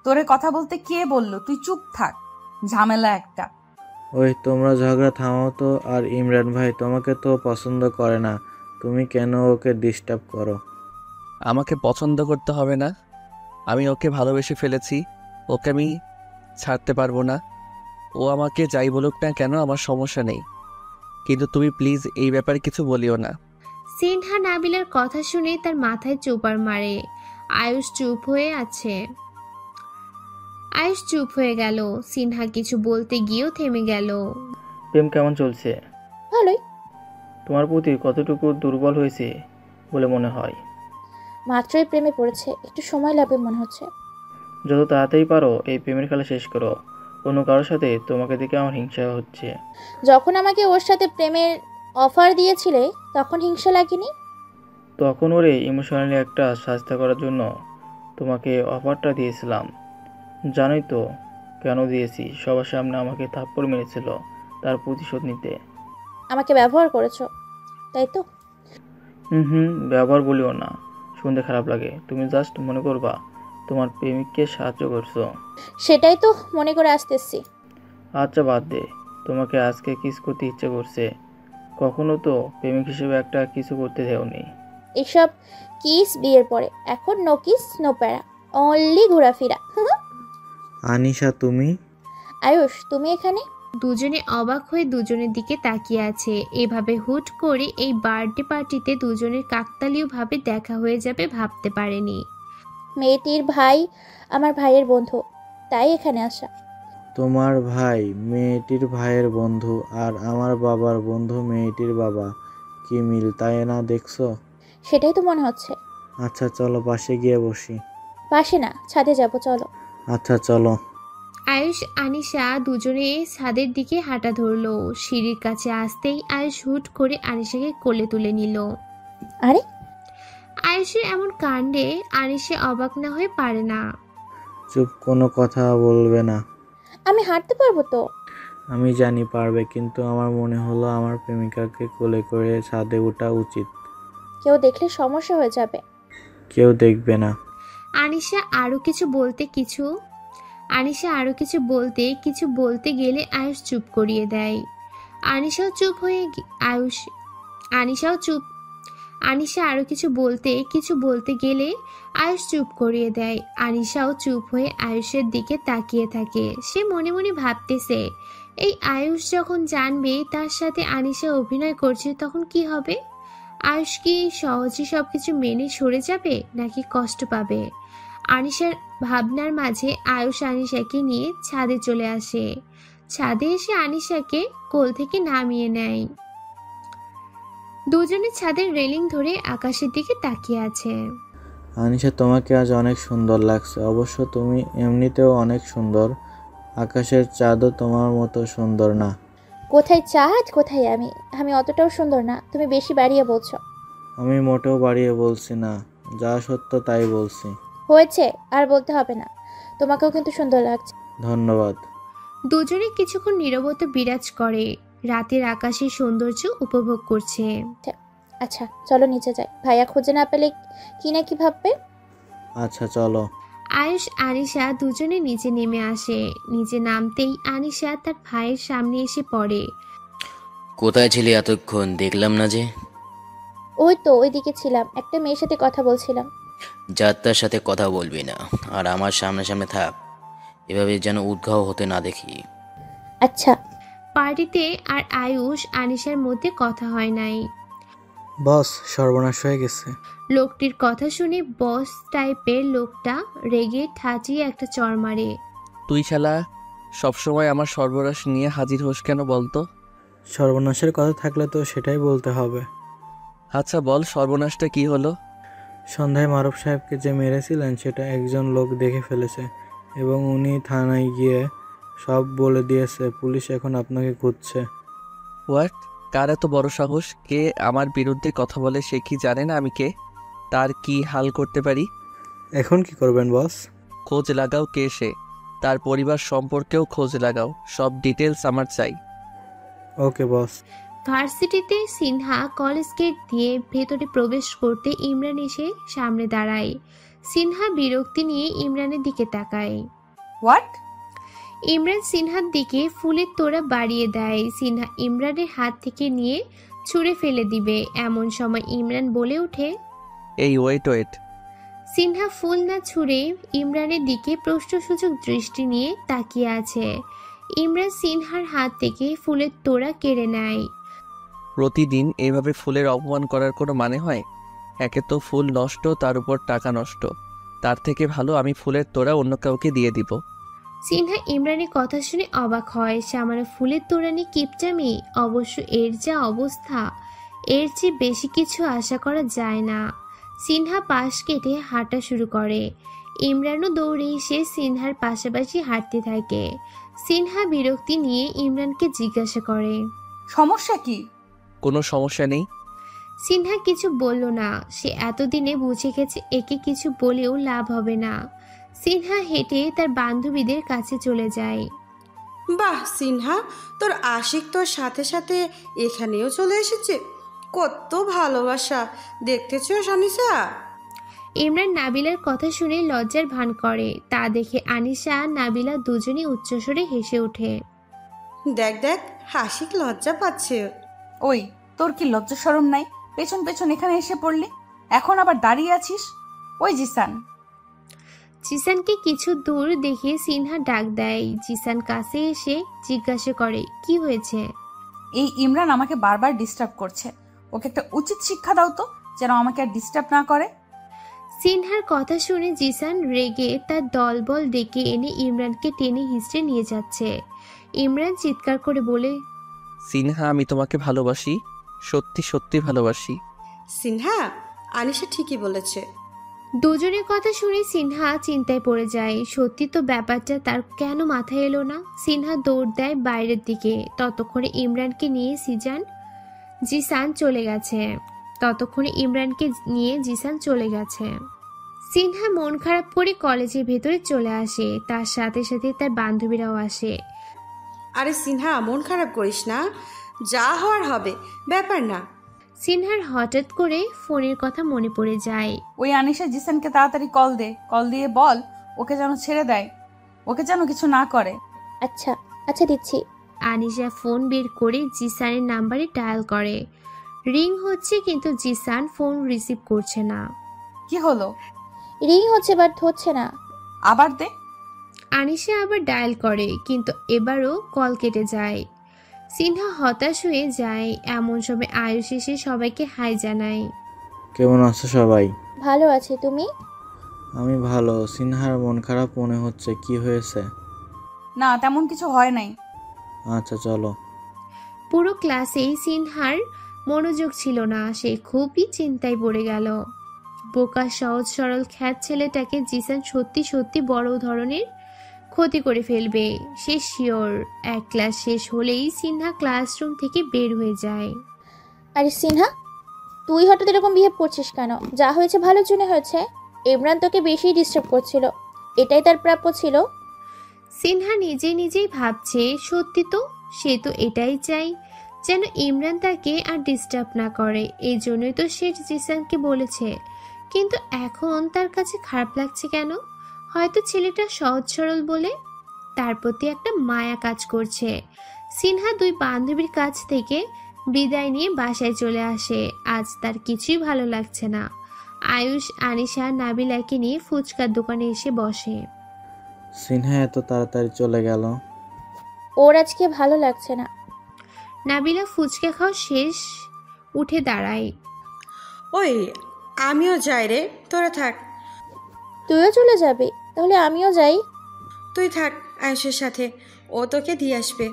তোরে কথা বলতে কে বললো? তুই চুপ থাক, ঝামেলা একটা। ওই তোমরা ঝগড়া থামাও তো। আর ইমরান ভাই তোমাকে তো পছন্দ করে না, তুমি কেন ওকে ডিস্টার্ব করো? আমাকে পছন্দ করতে হবে না, আমি ওকে ভালোবেসে ফেলেছি, ওকে আমি ছাড়তে পারবো না। ও আমাকে যাই বলুক না কেন আমার সমস্যা নেই, কিন্তু তুমি প্লিজ এই ব্যাপারে কিছু বলিও না। সিনহা নাবিলার কথা শুনে তার মাথায় চোপার মারে। আয়ুষ চুপ হয়ে আছে। আয়ুষ চুপ হয়ে গেল। সিনহা কিছু বলতে গিয়েও থেমে গেল। প্রেম কেমন চলছে? ভালোই। তোমার প্রতি কতটুকু দুর্বল হয়েছে বলে মনে হয়? মাত্রই প্রেমে পড়েছে, একটু সময় লাগবে মনে হচ্ছে। যত তাড়াতাড়ি পারো এই প্রেমের খেলা শেষ করো। অন্য কারোর সাথে তোমাকে দেখে আমার হিংসা হচ্ছে। যখন আমাকে ওর সাথে প্রেমের অফার দিয়েছিলে তখন হিংসা লাগেনি? তখন ওরে ইমোশনালি একটা শাস্তি করার জন্য তোমাকে অফারটা দিয়েছিলাম। জানোই তো কেন দিয়েছি? সবার সামনে আমাকে থাপ্পড় মেরেছিল তার প্রতিশোধ নিতে। আমাকে ব্যবহার করেছো তাই তো? ব্যবহার বলিও না, শুনতে খারাপ লাগে। তুমি জাস্ট মনে করবা তোমার প্রেমিককে সাহায্য করছো। সেটাই তো মনে করে আসতেছি। আচ্ছা বাদ দে, তোমাকে আজকে কিস করতে ইচ্ছে করছে। কখনো তো প্রেমিক হিসেবে একটা কিছু করতে দেওনি। এইসব কিস বিয়ের পরে, এখন নো কিস নো প্যারা, অনলি ঘোরাফেরা। আনিশা তুমি? আয়ুষ তুমি এখানে? দুজনে অবাক হয়ে দুজনের দিকে তাকিয়ে আছে। এভাবে হুট করে এই বার্থডে পার্টিতে দুজনের কাকতালীয়ভাবে দেখা হয়ে যাবে ভাবতে পারেনি। মেয়েটির ভাই আমার ভাইয়ের বন্ধু, তাই এখানে আসা। তোমার ভাই মেয়েটির ভাইয়ের বন্ধু আর আমার বাবার বন্ধু মেয়েটির বাবা, কি মিল তাই না দেখছো? সেটাই তো মনে হচ্ছে। আচ্ছা চলো পাশে গিয়ে বসি। পাশে না, ছাদে যাব, চলো। আচ্ছা চলো। আয়ুষ আনিশা দুজনে ছাদের দিকে হাঁটা ধরলো। সিঁড়ির কাছে আসতেই আয়ুষ হুট করে আনিশাকে কোলে তুলে নিল। আরে আয়ুষের এমন কাণ্ডে আনিশা অবাক না হয়ে পারে না। চুপ, কোনো কথা বলবে না। আমি হাঁটতে পারবো তো? আমি জানি পারবে, কিন্তু আমার মনে হলো আমার প্রেমিকাকে কোলে করে ছাদে ওঠা উচিত। কেউ দেখলে সমস্যা হয়ে যাবে। কেউ দেখবে না। আনিশা আরো কিছু বলতে গেলে আয়ুষ চুপ করিয়ে দেয়। আনিশা আরো কিছু বলতে গেলে আয়ুষ চুপ করিয়ে দেয়। আনিশাও চুপ হয়ে আয়ুষের দিকে তাকিয়ে থাকে। সে মনে মনে ভাবতেছে, এই আয়ুষ যখন জানবে তার সাথে আনিশা অভিনয় করছে তখন কি হবে? আয়ুষ কি সহজে সবকিছু মেনে সরে যাবে নাকি কষ্ট পাবে? আনিশার ভাবনার মাঝে আয়ুষ আনিশাকে নিয়ে ছাদে চলে আসে। ছাদে এসে আনিশাকে কোল থেকে নামিয়ে নেয়। দুজনে ছাদের রেলিং ধরে আকাশের দিকে তাকিয়ে আছে। আনিশা তোমাকে আজ অনেক সুন্দর লাগছে। অবশ্য তুমি এমনিতেও অনেক সুন্দর। আকাশের চাঁদও তোমার মতো সুন্দর না। কোথায় চাঁদ, কোথায় আমি? আমি অতটাও সুন্দর না, তুমি বেশি বাড়িয়ে বলছো। আমি মোটেও বাড়িয়ে বলছি না, যা সত্য তাই বলছি। হয়েছে, আর বলতে হবে না। তোমাকেও কিন্তু সুন্দর লাগছে। ধন্যবাদ। দুজনে কিছুক্ষণ নীরবতা বিরাজ করে, রাতের আকাশের সৌন্দর্য উপভোগ করছে। আচ্ছা চলো নিচে যাই, ভাইয়া খুঁজে না পেলে কি না কি ভাববে। আচ্ছা চলো। আয়ুষ আনিশা দুজনে নিচে নেমে আসে। নিচে নামতেই আনিশা তার ভাইয়ের সামনে এসে পড়ে। কোথায় ছিলি এতক্ষণ? দেখলাম না যে। ওই তো ওইদিকে ছিলাম, একটা মেয়ের সাথে কথা বলছিলাম। যাত্রার সাথে কথা বলবি না, আর আমার সামনে থাক, এভাবে যেন উদ্ঘাও হতে না দেখি। আচ্ছা। পার্টিতে আর আয়ুষ আনিশার মধ্যে কথা হয় নাই। বস, সর্বনাশ হয়ে গেছে। লোকটির কথা শুনে বস টাইপের লোকটা রেগে ঠাচিয়ে একটা চড় মারে। তুই শালা সবসময় আমার সর্বনাশ নিয়ে হাজির হোস কেন বলতো? সর্বনাশের কথা থাকলে তো সেটাই বলতে হবে। আচ্ছা বল, সর্বনাশটা কি হলো? সন্ধ্যায় মারুফ সাহেবকে যে মেরেছিলেন সেটা একজন লোক দেখে ফেলেছে এবং উনি থানায় গিয়ে সব বলে দিয়েছে। পুলিশ এখন আপনাকে খুঁজছে। হোয়াট? কার এত বড় সাহস? কে আমার বিরুদ্ধে কথা বলে? সে কি জানে না আমি কে? তার কি হাল করতে পারি? এখন কি করবেন বস? খোঁজ লাগাও কে সে, তার পরিবার সম্পর্কেও খোঁজ লাগাও, সব ডিটেলস আমার চাই। ওকে বস। ভার্সিটিতে সিনহা কলেজ গেট দিয়ে ভেতরে প্রবেশ করতে ইমরান এসে সামনে দাঁড়ায়। সিনহা বিরক্তি নিয়ে ইমরানের দিকে তাকায়। হোয়াট? ইমরান সিনহার দিকে ফুলের তোড়া বাড়িয়ে দেয়। সিনহা ইমরানের হাত থেকে নিয়ে ছুঁড়ে ফেলে দিবে, এমন সময় ইমরান বলে ওঠে, এই ওয়েট। সিনহা ফুল না ছুঁড়ে ইমরানের দিকে প্রশ্নসূচক দৃষ্টি নিয়ে তাকিয়ে আছে। ইমরান সিনহার হাত থেকে ফুলের তোড়া কেড়ে নেয়। প্রতিদিন এইভাবে ফুলের অপমান করার কোনো মানে হয়? একে তো ফুল নষ্ট, তার উপর টাকা নষ্ট। তার থেকে ভালো আমি ফুলের তোড়া অন্য কাউকে দিয়ে দিব। সিনহা ইমরানের কথা শুনে অবাক হয়। সামান্য ফুলের তোড়া নিয়ে কিপটামি? অবশ্য এর যা অবস্থা, এর চেয়ে বেশি কিছু আশা করা যায় না। সিনহা পাশ কেটে হাঁটা শুরু করে। ইমরানও দৌড়ে এসে সিনহার পাশাপাশি হাঁটতে থাকে। সিনহা বিরক্তি নিয়ে ইমরানকে জিজ্ঞাসা করে, সমস্যা কি? কোনো সমস্যা নেই। সিনহা কিছু বলল না। সে এতদিনে বুঝে গেছে একে কিছু বলেও লাভ হবে না। সিনহা হেঁটে তার বান্ধবীদের কাছে চলে যায়। বাহ সিনহা, তোর আশিক তোর সাথে সাথে এখানেও চলে এসেছে। কত ভালোবাসা দেখতেছ আনিসা। ইমরান নাবিলার কথা শুনে লজ্জার ভান করে। তা দেখে আনিশা আর নাবিলা দুজনই উচ্চস্বরে হেসে ওঠে। দেখ দেখ, আশিক লজ্জা পাচ্ছে। ওই, তোর কি লজ্জা শরম নাই? পেছন পেছন এখানে এসে পড়লি, এখন আবার দাঁড়িয়ে আছিস। ওই জিসান। জিসানকে কিছু দূর দেখে সিনহা ডাক দেয়। জিসান কাছে এসে জিজ্ঞাসা করে, কি হয়েছে? এই ইমরান আমাকে বারবার ডিস্টার্ব করছে, ওকে একটা উচিত শিক্ষা দাও তো, যেন আমাকে আর ডিস্টার্ব না করে। সিনহার কথা শুনে জিসান রেগে তার দলবল ডেকে এনে ইমরানকে টেনে হিঁচড়ে নিয়ে যাচ্ছে। ইমরান চিৎকার করে বলে, সিনহা, আমি তোমাকে ভালোবাসি, সত্যি সত্যি ভালোবাসি। সিনহা, আনিশা ঠিকই বলেছে। দুজনের কথা শুনে সিনহা চিন্তায় পড়ে যায়। সত্যি তো ব্যাপারটা তার কেন মাথায় এলো না? সিনহা দৌড় দেয় বাইরের দিকে। ততক্ষণে ইমরানকে নিয়ে জিসান চলে গেছে। সিনহা মন খারাপ করে কলেজের ভেতরে চলে আসে। তার সাথে সাথে তার বান্ধবীরাও আসে। আরে সিনহা, মন খারাপ করিস না, যা হওয়ার হবে, ব্যাপার না। সিনহার হঠাৎ করে ফোনের কথা মনে পড়ে যায়। ওই আনিশা জিসানকে তাড়াতাড়ি কল দে, কল দিয়ে বল ওকে যেন ছেড়ে দেয়, ওকে যেন কিছু না করে। আচ্ছা আচ্ছা দিচ্ছি। আনিশা ফোন বের করে জিসানের নাম্বারে ডায়াল করে। রিং হচ্ছে কিন্তু জিসান ফোন রিসিভ করছে না। কি হলো? রিং হচ্ছে বাট হচ্ছে না। আবার দে। আনিশা আবার ডায়াল করে, কিন্তু এবারও কল কেটে যায়। সিনহা হতাশ হয়ে যায়। এমন সময় আয়ুষ এসে সবাইকে হাই জানায়। কেমন আছো সবাই? ভালো আছে, তুমি? আমি ভালো। সিনহার মন খারাপ মনে হচ্ছে, কি হয়েছে? না, তেমন কিছু হয় নাই। আচ্ছা চলো। পুরো ক্লাসেই সিনহার মনোযোগ ছিল না। সে খুবই চিন্তায় পড়ে গেল। বোকা সহজ সরল খ্যাত ছেলেটাকে জিসান সত্যি সত্যি বড় ধরনের ক্ষতি করে ফেলবে, সে শিওর। এক ক্লাস শেষ হলেই সিনহা ক্লাসরুম থেকে বের হয়ে যায়। আরে সিনহা, তুই হঠাৎ এরকম বিহেভ করছিস কেন? যা হয়েছে ভালোর জন্য হয়েছে। ইমরান তোকে বেশি ডিস্টার্ব করছিল, এটাই তার প্রাপ্য ছিল। সিনহা নিজেই ভাবছে, সত্যি তো, সে তো এটাই চাই, যেন ইমরান তাকে আর ডিস্টার্ব না করে। এই জন্যই তো সে জিসানকে বলেছে। কিন্তু এখন তার কাছে খারাপ লাগছে কেন? হয়তো ছেলেটা সহজ সরল বলে তার প্রতি একটা মায়া কাজ করছে। সিনহা দুই বান্ধবীর কাছ থেকে বিদায় নিয়ে বাসায় চলে আসে। আজ তার কিছুই ভালো লাগছে না। আয়ুষ, আনিশা, নাবিলাকে নিয়ে ফুচকার দোকানে এসে বসে। সিনহা এত তাড়াতাড়ি চলে গেল? ওর আজকে ভালো লাগছে না। নাবিলা ফুচকা খাওয়া শেষ উঠে দাঁড়ায়। ওই, আমিও যাই রে, তোরা থাক। তুইও চলে যাবি? তাহলে আমিও যাই। তুই থাক আয়ুষের সাথে, ও তোকে দিয়ে আসবে।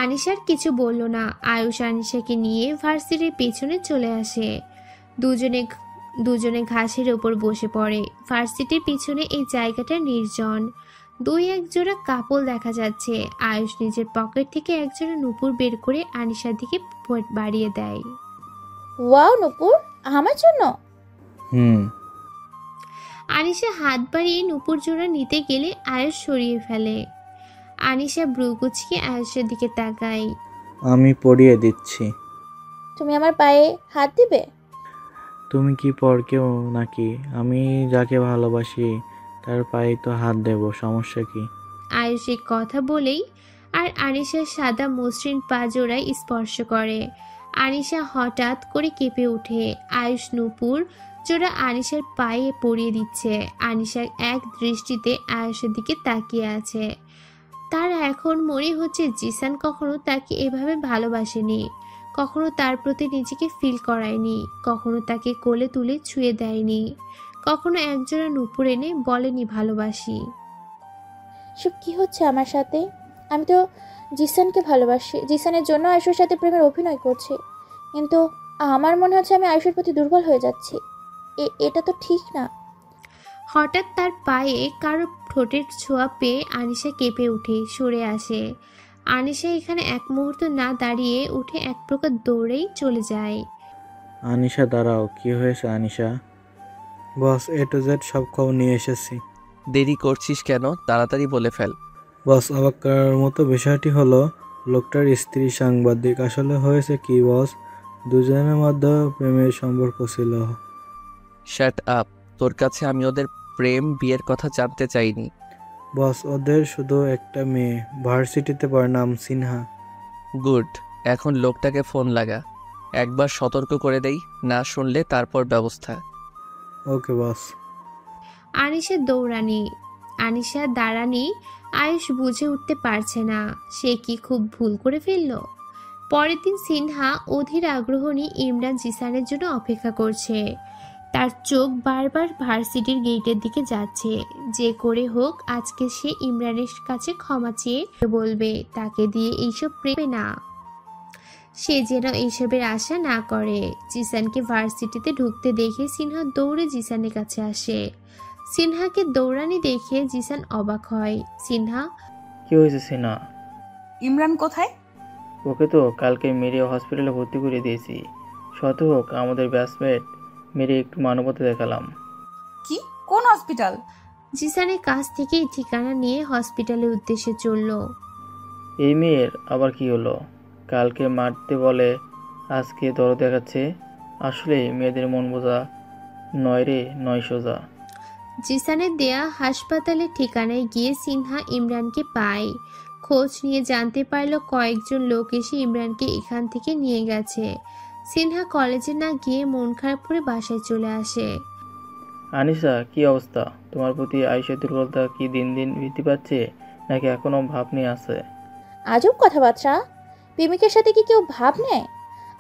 আনিশার কিছু বলল না। আয়ুষ আনিশাকে নিয়ে ভার্সিটির পেছনে চলে আসে। দুজনে ঘাসের ওপর বসে পড়ে। ভার্সিটির পিছনে এই জায়গাটা নির্জন। দুই এক জোড়া কাপল দেখা যাচ্ছে। আয়ুষ নিজের পকেট থেকে একজোড়া নুপুর বের করে আনিশার দিকে বাড়িয়ে দেয়। ওয়াও, নুপুর আমার জন্য? আনিশা হাত বাড়িয়ে নুপুর জোড়া নিতে গেলে আয়ুষ সরিয়ে ফেলে। আনিশা ব্রু কুচকে আয়ুষের দিকে তাকায়। আমি পরিয়ে দিচ্ছি। তুমি আমার পায়ে হাত দিবে? তুমি কি পর কেউ নাকি? আমি যাকে ভালোবাসি তার পায়ে তো হাত দেব, সমস্যা কি? আয়ুষের কথা বলেই আর আনিশার সাদা মসৃণ পা জোড়ায় স্পর্শ করে। আনিশা হঠাৎ করে কেঁপে ওঠে। আয়ুষ নুপুর জোড়া আনিশার পায়ে পরিয়ে দিচ্ছে। আনিশা এক দৃষ্টিতে আয়ুষের দিকে তাকিয়ে আছে। তার এখন মনে হচ্ছে জিসান কখনো তাকে এভাবে ভালোবাসেনি, কখনো তার প্রতি নিজেকে ফিল করায়নি, কখনো তাকে কোলে তুলে ছুঁয়ে দেয়নি, কখনো একজোড়া নুপুর এনে বলেনি ভালোবাসি। সব কি হচ্ছে আমার সাথে? আমি তো জিসানকে ভালোবাসি, জিসানের জন্য আয়ুষের সাথে প্রেমের অভিনয় করছি, কিন্তু আমার মনে হচ্ছে আমি আয়ুষের প্রতি দুর্বল হয়ে যাচ্ছি। এটা তো ঠিক না। হঠাৎ তার পায়ে কারো ঠোঁটের ছোঁয়া পেয়ে আনিশা কেঁপে উঠে সরে আসে। আনিশা এখানে এক মুহূর্ত না দাঁড়িয়ে উঠে এক প্রকার দৌড়েই চলে যায়। আনিশা দাঁড়াও, কি হয়েছে আনিশা? বস, A to Z সব খবর নিয়ে এসেছি। দেরি করছিস কেন? তাড়াতাড়ি বলে ফেল। বস, অবাক করার মতো বিষয়টি হলো লোকটার স্ত্রী সাংবাদিক। আসলে হয়েছে কি বস, দুজনের মধ্যে প্রেমের সম্পর্ক ছিল। শাট আপ, তোর কাছে আমি ওদের প্রেম বিয়ের কথা জানতে চাইনি। বস, ওদের শুধু একটা মেয়ে, ভার্সিটিতে পড়ে, নাম সিনহা। গুড, এখন লোকটাকে ফোন লাগা, একবার সতর্ক করে দেই, না শুনলে তারপর ব্যবস্থা। ওকে বস। আনিশা দৌড়ানি, আনিশা দাঁড়ানি। আয়ুষ বুঝে উঠতে পারছে না সে কি খুব ভুল করে ফেলল। পরের দিন সিনহা অধীর আগ্রহ নিয়ে ইমরান জিসানের জন্য অপেক্ষা করছে। তার চোখ বারবার ভার্সিটির গেটের দিকে যাচ্ছে। যে করে হোক আজকে সে ইমরানের কাছে ক্ষমা চেয়ে বলবে, তাকে দিয়ে এইসব প্রেমে না। সে যেন এইসবের আশা না করে। জিসানকে ভার্সিটিতে ঢুকতে দেখে সিনহা দৌড়ে জিসানের কাছে আসে। সিনহাকে দৌড়ানি দেখে জিসান অবাক হয়। সিনহা, কি হয়েছে সিনহা? ইমরান কোথায়? ওকে তো কালকে মেরে হসপিটালে ভর্তি করে দিয়েছি। শত হোক আমাদের ব্যাচমেট, মেরে একটু মানবতা দেখালাম। কি? কোন হসপিটাল? জিসানের কাছ থেকেই ঠিকানা নিয়ে হসপিটালের উদ্দেশ্যে চলল। এই মেয়ের আবার কি হলো? কালকে মারতে বলে আজকে দরদ দেখাচ্ছে। আসলে মেয়েদের মন বোঝা নয় রে, নয় সোজা। জিসানের দেয়া হাসপাতালের ঠিকানায় গিয়ে সিনহা ইমরানকে পায়। খোঁজ নিয়ে জানতে পারল কয়েকজন লোক এসে ইমরানকে এখান থেকে নিয়ে গেছে। সিনহা কলেজে না গিয়ে মন খারাপ করে বাসায় চলে আসে। আনিশা, কি অবস্থা? তোমার প্রতি আয়ুষের দুর্বলতা কি দিন দিন বৃদ্ধি পাচ্ছে, নাকি এখনো ভাব নিয়ে আছে? আজব কথাবার্তা। প্রেমিকের সাথে কি কেউ ভাব নেয়?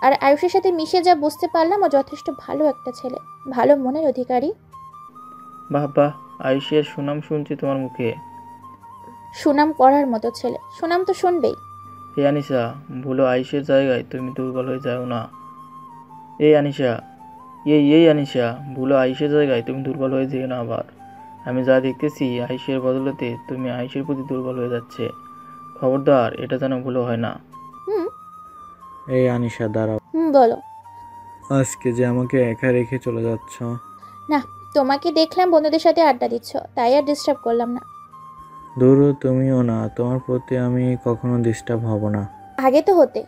আর আয়ুষের সাথে মিশে যা বুঝতে পারলাম, ও যথেষ্ট ভালো একটা ছেলে, ভালো মনের অধিকারী। বাহ বাহ, আয়ুষের সুনাম শুনছি তোমার মুখে। সুনাম করার মতো ছেলে, সুনাম তো শুনবেই। এই আনিশা, ভুলো আয়ুষের জায়গায় তুমি দুর্বল হয়ে যাও না। এই আনিশা, এই আনিশা, ভুলো আয়ুষের জায়গায় তুমি দুর্বল হয়ে যেও না আবার। আমি যা দেখতেছি আয়ুষের বদলতে তুমি আয়ুষের প্রতি দুর্বল হয়ে যাচ্ছে। খবরদার, এটা যেন ভুলো হয় না। এই আনিশা দাঁড়াও। বলো। আজকে যে আমাকে একা রেখে চলে যাচ্ছ? না, তোমাকে দেখলাম বন্ধুদের সাথে আড্ডা দিচ্ছ, তাই আর ডিস্টার্ব করলাম না। দূর, তুমিও না, তোমার প্রতি আমি কখনো ডিস্টার্ব হব না। আগে তো হতে।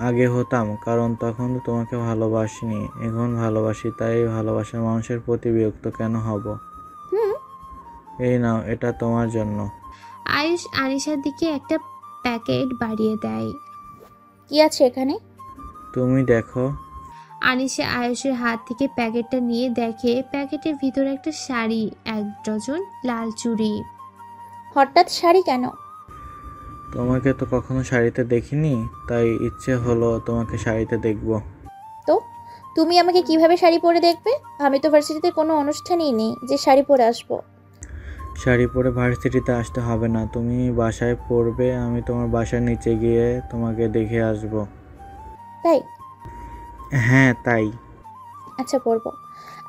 আগে হতাম, কারণ তখন তো তোমাকে ভালোবাসিনি, এখন ভালোবাসি, তাই ভালোবাসার মানুষের প্রতি বিরক্ত কেন হব? এই নাও, এটা তোমার জন্য। আয়ুষ আনিশার দিকে একটা প্যাকেট বাড়িয়ে দেয়। কি আছে এখানে? তুমি দেখো। আনিশা আয়ুষের হাত থেকে প্যাকেটটা নিয়ে দেখে প্যাকেটের ভিতরে একটা শাড়ি, 1 ডজন লাল চুড়ি। হঠাৎ শাড়ি কেন? তোমাকে তো কখনো শাড়িতে দেখিনি, তাই ইচ্ছে হলো তোমাকে শাড়িতে দেখব। তো তুমি আমাকে কিভাবে শাড়ি পরে দেখবে? আমি তো ভার্সিটিতে কোনো অনুষ্ঠানই নেই যে শাড়ি পরে আসবো। শাড়ি পরে ভার্সিটিতে আসতে হবে না, তুমি বাসায় পরবে, আমি তোমার বাসার নিচে গিয়ে তোমাকে দেখে আসব। তাই? হ্যাঁ তাই। আচ্ছা, পরবো।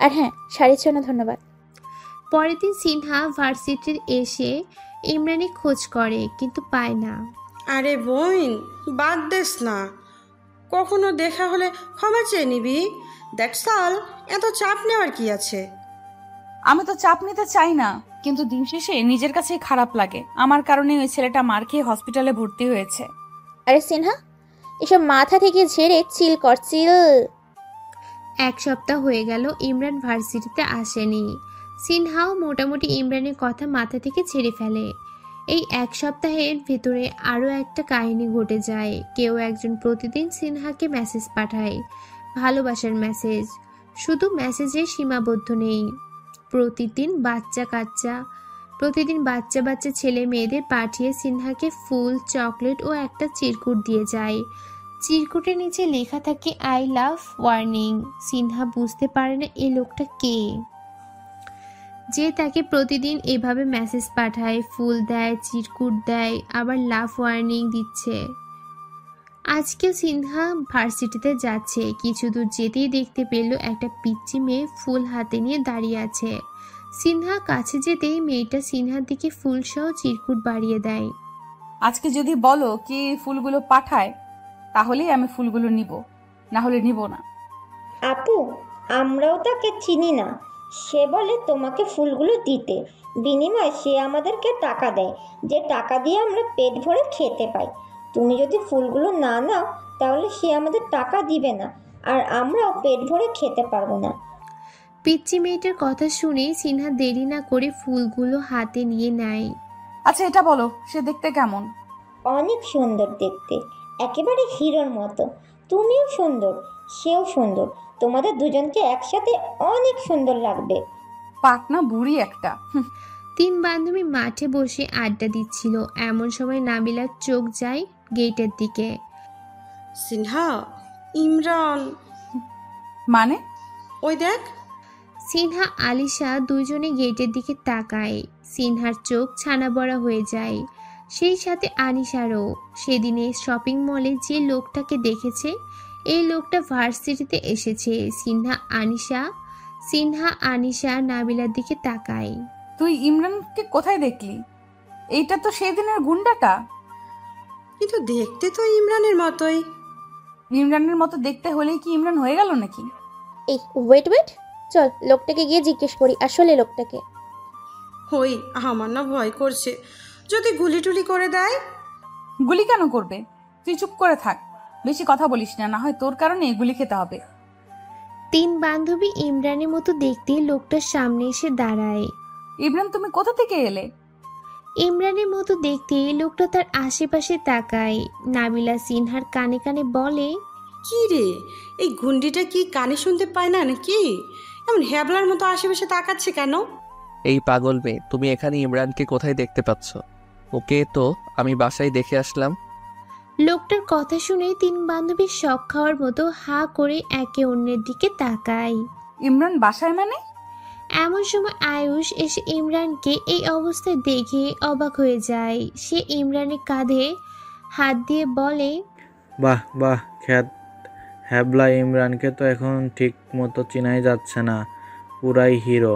আর হ্যাঁ, শাড়ির জন্য ধন্যবাদ। পরের দিন সিনহা ভার্সিটির এসে ইমরানের খোঁজ করে, কিন্তু পায় না। আরে বোন, বাদ দেস না, কখনো দেখা হলে ক্ষমা চেয়ে নিবি। That's all. এত চাপ নেওয়ার কি আছে? আমি তো চাপ নিতে চাই না, কিন্তু দিন শেষে নিজের কাছেই খারাপ লাগে আমার কারণে ওই ছেলেটা মার খেয়ে হসপিটালে ভর্তি হয়েছে। আরে সিনহা, এসব মাথা থেকে ঝেড়ে চিল কর, চিল। 1 সপ্তাহ হয়ে গেল ইমরান ভার্সিটিতে আসেনি। সিনহাও মোটামুটি ইমরানের কথা মাথা থেকে ছেড়ে ফেলে। এই 1 সপ্তাহের ভিতরে আরও একটা কাহিনী ঘটে যায়। কেউ একজন প্রতিদিন সিনহাকে মেসেজ পাঠায়, ভালোবাসার মেসেজ। শুধু মেসেজে সীমাবদ্ধ নেই, প্রতিদিন বাচ্চা কাচ্চা, প্রতিদিন বাচ্চা বাচ্চা ছেলে মেয়েদের পাঠিয়ে সিনহাকে ফুল, চকলেট ও একটা চিরকুট দিয়ে যায়। চিরকুটের নিচে লেখা থাকে আই লাভ ওয়ার্নিং। সিনহা বুঝতে পারে না এই লোকটা কে, যে তাকে প্রতিদিন এভাবে মেসেজ পাঠায়, ফুল দেয়, চিরকুট দেয়, আবার লাভ ওয়ার্নিং দিচ্ছে। আজকেও সিনহা ভার্সিটিতে যাচ্ছে। কিছু দূর যেতেই দেখতে পেল একটা পিচ্চি মেয়ে ফুল হাতে নিয়ে দাঁড়িয়ে আছে। সিনহা কাছে যেতেই মেয়েটা সিনহার দিকে ফুল সহ চিরকুট বাড়িয়ে দেয়। আজকে যদি বলো কি ফুলগুলো পাঠায় তাহলেই আমি ফুলগুলো নিব, না হলে নিব না। আপু, আমরাও তাকে চিনি না। সে বলে তোমাকে ফুলগুলো দিতে, বিনিময়ে সে আমাদেরকে টাকা দেয়, যে টাকা দিয়ে আমরা পেট ভরে খেতে পাই। তুমি যদি ফুলগুলো না নাও তাহলে সে আমাদের টাকা দিবে না, আর আমরাও পেট ভরে খেতে পারবো না। পিচ্চি মেয়েটার কথা শুনে সিনহা দেরি না করে ফুলগুলো হাতে নিয়ে নেয়। আচ্ছা এটা বলো, সে দেখতে কেমন? অনেক সুন্দর দেখতে, একেবারে হিরোর মতো। তুমিও সুন্দর, সেও সুন্দর। তোমাদের দুজনকে একসাথে অনেক সুন্দর লাগবে। পাকনা বুড়ি একটা। তিন বান্ধবী মাঠে বসে আড্ডা দিচ্ছিল। এমন সময় নাবিলার চোখ যায় গেটের দিকে। সিনহা, ইমরান। মানে? ওই দেখ। সিনহা আলিশা দুইজনে গেটের দিকে তাকায়। সিনহার চোখ ছানা বড়া হয়ে যায়, সেই সাথে আনিশারও। সেদিনে শপিং মলে যে লোকটাকে দেখেছে, এই লোকটা ভার্সিটিতে এসেছে। সিনহা আনিশা নাবিলার দিকে তাকায়। তুই ইমরানকে কোথায় দেখলি? এইটা তো সেদিনের গুন্ডাটা। কিন্তু দেখতে তো ইমরানের মতোই। ইমরানের মতো দেখতে হলেই কি ইমরান হয়ে গেল নাকি? এই ওয়েট, চল লোকটাকে গিয়ে জিজ্ঞেস করি আসলে লোকটাকে। হই, আমার না ভয় করছে, যদি গুলি টুলি করে দেয়। গুলি কেন করবে? তুই চুপ করে থাক, বেশি কথা বলিস না, না হয় তোর কারণে গুলি খেতে হবে। তিন বান্ধবী ইমরানের মতো দেখতে লোকটার সামনে এসে দাঁড়ায়। ইমরান, তুমি কোথা থেকে এলে? ইমরানের মতো দেখতে লোকটা তার আশেপাশে তাকায়। নাবিলা সিনহার কানে কানে বলে, কি রে, এই গুন্ডিটা কি কানে শুনতে পায় না নাকি? এমন হ্যাবলার মতো আশেপাশে তাকাচ্ছে কেন? এই পাগল মেয়ে, তুমি এখানে ইমরানকে কোথায় দেখতে পাচ্ছ? ওকে তো আমি বাসায় দেখে আসলাম। লোকটার কথা শুনে তিন বান্ধবী শক খাওয়ার মতো হা করে একে অন্যের দিকে তাকায়। ইমরান বাসায় মানে? এমন সময় আয়ুষ এসে ইমরানকে এই অবস্থায় দেখে অবাক হয়ে যায়। সে ইমরানের কাঁধে হাত দিয়ে বলে, বাহ বাহ খ্যাত হ্যাবলা ইমরানকে তো এখন ঠিক মতো চিনাই যাচ্ছে না, পুরাই হিরো।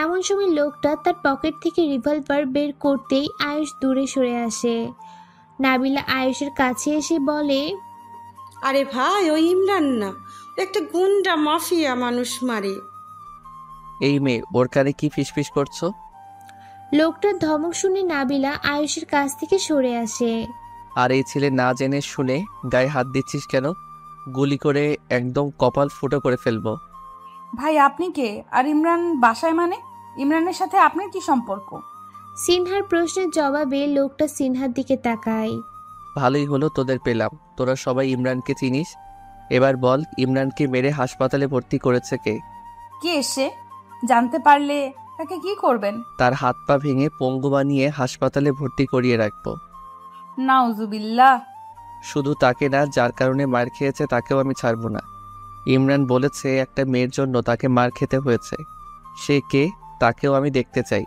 এমন সময় লোকটা তার পকেট থেকে রিভলভার বের করতেই আয়ুষ দূরে সরে আসে। নাবিলা আয়ুষের কাছে এসে বলে, আরে ভাই, ওই ইমরান না, একটা গুন্ডা মাফিয়া, মানুষ মারে। এই মেয়ে, ওর কানে কি ফিসফিস করছো? লোকটার ধমক শুনে নাবিলা আয়ুষের কাছ থেকে সরে আসে। আর এই ছেলে না জেনে শুনে গায়ে হাত দিচ্ছিস কেন? গুলি করে একদম কপাল ফুটো করে ফেলবো। ভাই আপনি কে? আর ইমরান বাসায় মানে? ইমরানের সাথে আপনার কি সম্পর্ক? সিনহার প্রশ্নের জবাবে লোকটা সিনহার দিকে তাকায়। ভালোই হলো তোদের পেলাম, তোরা সবাই ইমরানকে চিনিস। এবার বল, ইমরানকে মেরে হাসপাতালে ভর্তি করেছে কে? কে এসে? জানতে পারলে তাকে কি করবেন? তার হাত পা ভেঙে পঙ্গু বানিয়ে হাসপাতালে ভর্তি করিয়ে রাখবো। নাউজুবিল্লাহ। শুধু তাকে না, যার কারণে মার খেয়েছে তাকেও আমি ছাড়বো না। ইমরান বলেছে একটা মেয়ের জন্য তাকে মার খেতে হয়েছে। সে কে তাকেও আমি দেখতে চাই।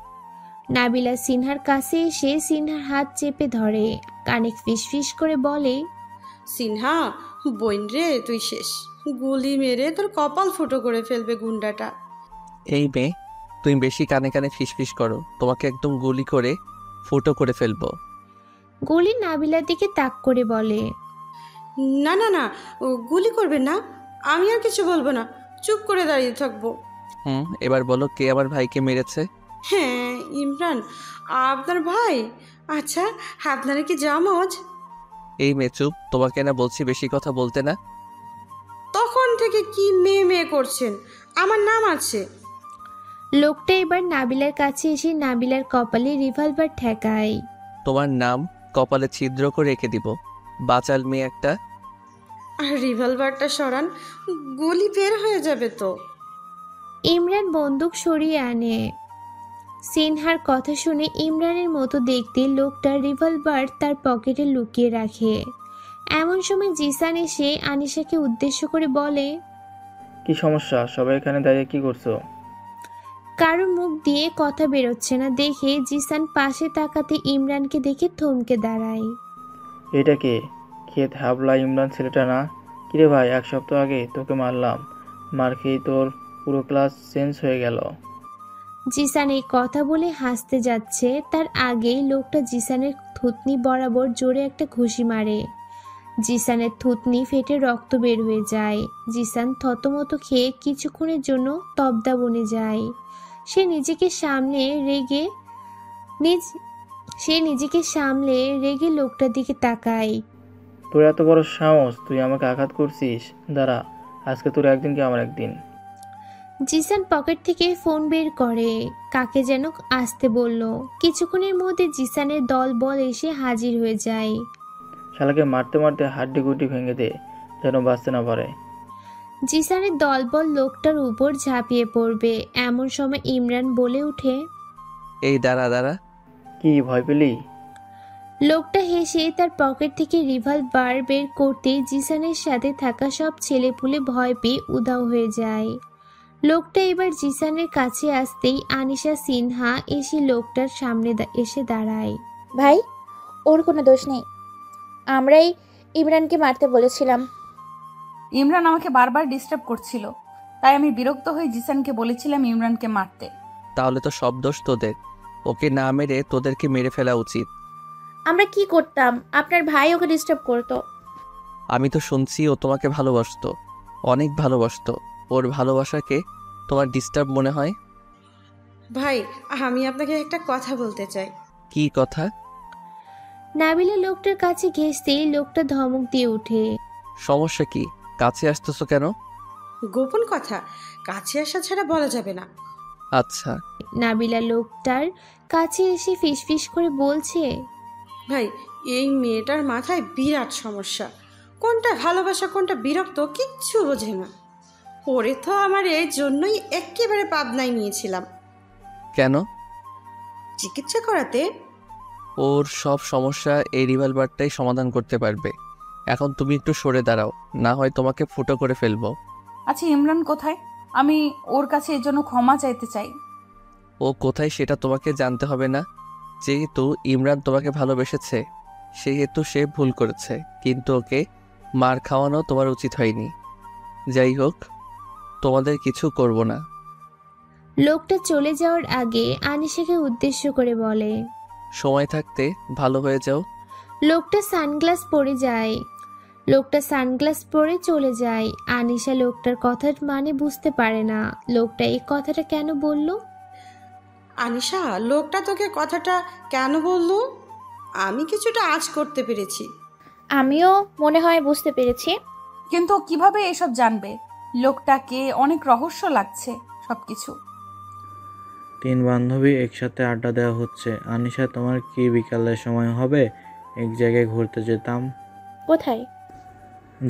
নাবিলা সিনহার কাছে এসে সিনহার হাত চেপে ধরে, কানে ফিসফিস করে বলে, সিনহা বোন রে, তুই শেষ। গুলি মেরে তোর কপাল ফুটো করে ফেলবে গুন্ডাটা। এই মেয়ে, তুমি বেশি কানে কানে ফিসফিস করো, তোমাকে একদম গুলি করে ফুটো করে ফেলবো। গুলি নাবিলার দিকে তাক করে বলে, না না না, গুলি করবে না, আমি আর কিছু বলবো না, চুপ করে দাঁড়িয়ে থাকবো। এবার বলো, কে আমার ভাইকে মেরেছে? হ্যাঁ, ইমরান আপনার ভাই। আচ্ছা, আপনারা কি জামজ? এই মেয়ে চুপ, তোমাকে না বলছি বেশি কথা বলতে না। তখন থেকে কি মেয়ে মেয়ে করছেন? আমার নাম আছে। লোকটা এবার নাবিলার কাছে এসে নাবিলার কপালে রিভলভার ঠেকায়। তোমার নাম কপালে ছিদ্র করে রেখে দিব, বাচাল মেয়ে একটা। আর রিভলভারটা সরান, গুলি বের হয়ে যাবে তো। ইমরান বন্দুক সরিয়ে আনে। সিনহার কথা শুনে ইমরানের মতো দেখতে লোকটা রিভলভার তার পকেটে লুকিয়ে রাখে। এমন সময় জিসান এসে আনিশাকে উদ্দেশ্য করে বলে, কি সমস্যা? সবাই এখানে দাঁড়িয়ে কি করছো? কারোর মুখ দিয়ে কথা বেরোচ্ছে না দেখে জিসান পাশে তাকাতে ইমরানকে দেখে থমকে দাঁড়ায়। এটা কে? ক্ষেত হাবলা ইমরান ছেলেটা না? কিরে ভাই, 1 সপ্তাহ আগে তোকে মারলাম, মার খেয়ে তোর পুরো ক্লাস চেঞ্জ হয়ে গেল। জিসান এই কথা বলে হাসতে যাচ্ছে, তার আগেই লোকটা জিসানের থুতনি বরাবর জোরে একটা ঘুষি মারে। জিসানের থুতনি ফেটে রক্ত বের হয়ে যায়। জিসান থতমত খেয়ে কিছুক্ষণের জন্য তবদা বনে যায়। সে নিজেকে সামলে রেগে লোকটার দিকে তাকায়। তোর এত বড় সাহস, তুই আমাকে আঘাত করছিস? দাঁড়া, আজকে তোর একদিন কি আমার একদিন। জিসান পকেট থেকে ফোন বের করে, কাকে যেন আসতে বলল। কিছুক্ষণের মধ্যে জিসানের দলবল এসে হাজির হয়ে যায়। শালাকে মারতে মারতে হাড্ডি গুড্ডি ভেঙে দে, যেন বাঁচতে না পারে। জিসানের দলবল লোকটার উপর ঝাঁপিয়ে পড়বে, এমন সময় ইমরান বলে ওঠে, এই দাঁড়া। কি ভয় পেলি? লোকটা হেসে তার পকেট থেকে রিভলভার বের করতে জিসানের সাথে থাকা সব ছেলেপুলে ভয় পেয়ে উধাও হয়ে যায়। লোকটা এবার জিসানের কাছে আসতেই আনিশা সিনহা এসে লোকটার সামনে এসে দাঁড়ায়। ভাই, ওর কোনো দোষ নেই, আমরাই ইমরানকে মারতে বলেছিলাম। ইমরান আমাকে বারবার ডিস্টার্ব করছিল, তাই আমি বিরক্ত হয়ে জিসানকে বলেছিলাম ইমরানকে মারতে। তাহলে তো সব দোষ তোদের। ওকে না মেরে তোদেরকে মেরে ফেলা উচিত। আমরা কি করতাম? আপনার ভাই ওকে ডিস্টার্ব করতো। আমি তো শুনছি ও তোমাকে ভালোবাসতো, অনেক ভালোবাসতো। ওর ভালোবাসাকে তোমার ডিস্টার্ব মনে হয়? ভাই, আমি আপনাকে একটা কথা বলতে চাই। কি কথা? নাবিলা লোকটার কাছে ঘেঁষতেই লোকটা ধমক দিয়ে ওঠে। সমস্যা কি? কাছে আসতেছো কেন? গোপন কথা কাছে আসা ছাড়া বলা যাবে না। আচ্ছা। নাবিলা লোকটার কাছে এসে ফিসফিস করে বলছে, ভাই, এই মেয়েটার মাথায় বিরাট সমস্যা। কোনটা ভালোবাসা কোনটা বিরক্ত কিচ্ছু বোঝে না। ওরে তো আমার এই জন্যই একেবারে পাবনায় নিয়েছিলাম। কেন? চিকিৎসা করাতে। ওর সব সমস্যা এই রিভলভারটাই সমাধান করতে পারবে। এখন তুমি একটু সরে দাঁড়াও, না হয় তোমাকে ফুটো করে ফেলবো। আচ্ছা, ইমরান কোথায়? আমি ওর কাছে এর জন্য ক্ষমা চাইতে চাই। ও কোথায় সেটা তোমাকে জানতে হবে না। যেহেতু ইমরান তোমাকে ভালোবেসেছে সেহেতু সে ভুল করেছে, কিন্তু ওকে মার খাওয়ানো তোমার উচিত হয়নি। যাই হোক, তোমাদের কিছু করব না। লোকটা চলে যাওয়ার আগে আনিশাকে উদ্দেশ্য করে বলে, সময় থাকতে ভালো হয়ে যাও। লোকটা সানগ্লাস পরে চলে যায়। আনিশা লোকটার কথার মানে বুঝতে পারে না। লোকটা এই কথাটা কেন বলল? আনিশা, লোকটা তোকে কথাটা কেন বললো? আমি কিছুটা আঁচ করতে পেরেছি। আমিও মনে হয় বুঝতে পেরেছি। কিন্তু ও কিভাবে এসব জানবে? লোকটাকে অনেক রহস্য লাগছে সবকিছু। 3 বান্ধবী একসাথে আড্ডা দেওয়া হচ্ছে। আনিশা, তোমার কি বিকালের সময় হবে? এক জায়গায় ঘুরতে যেতাম। কোথায়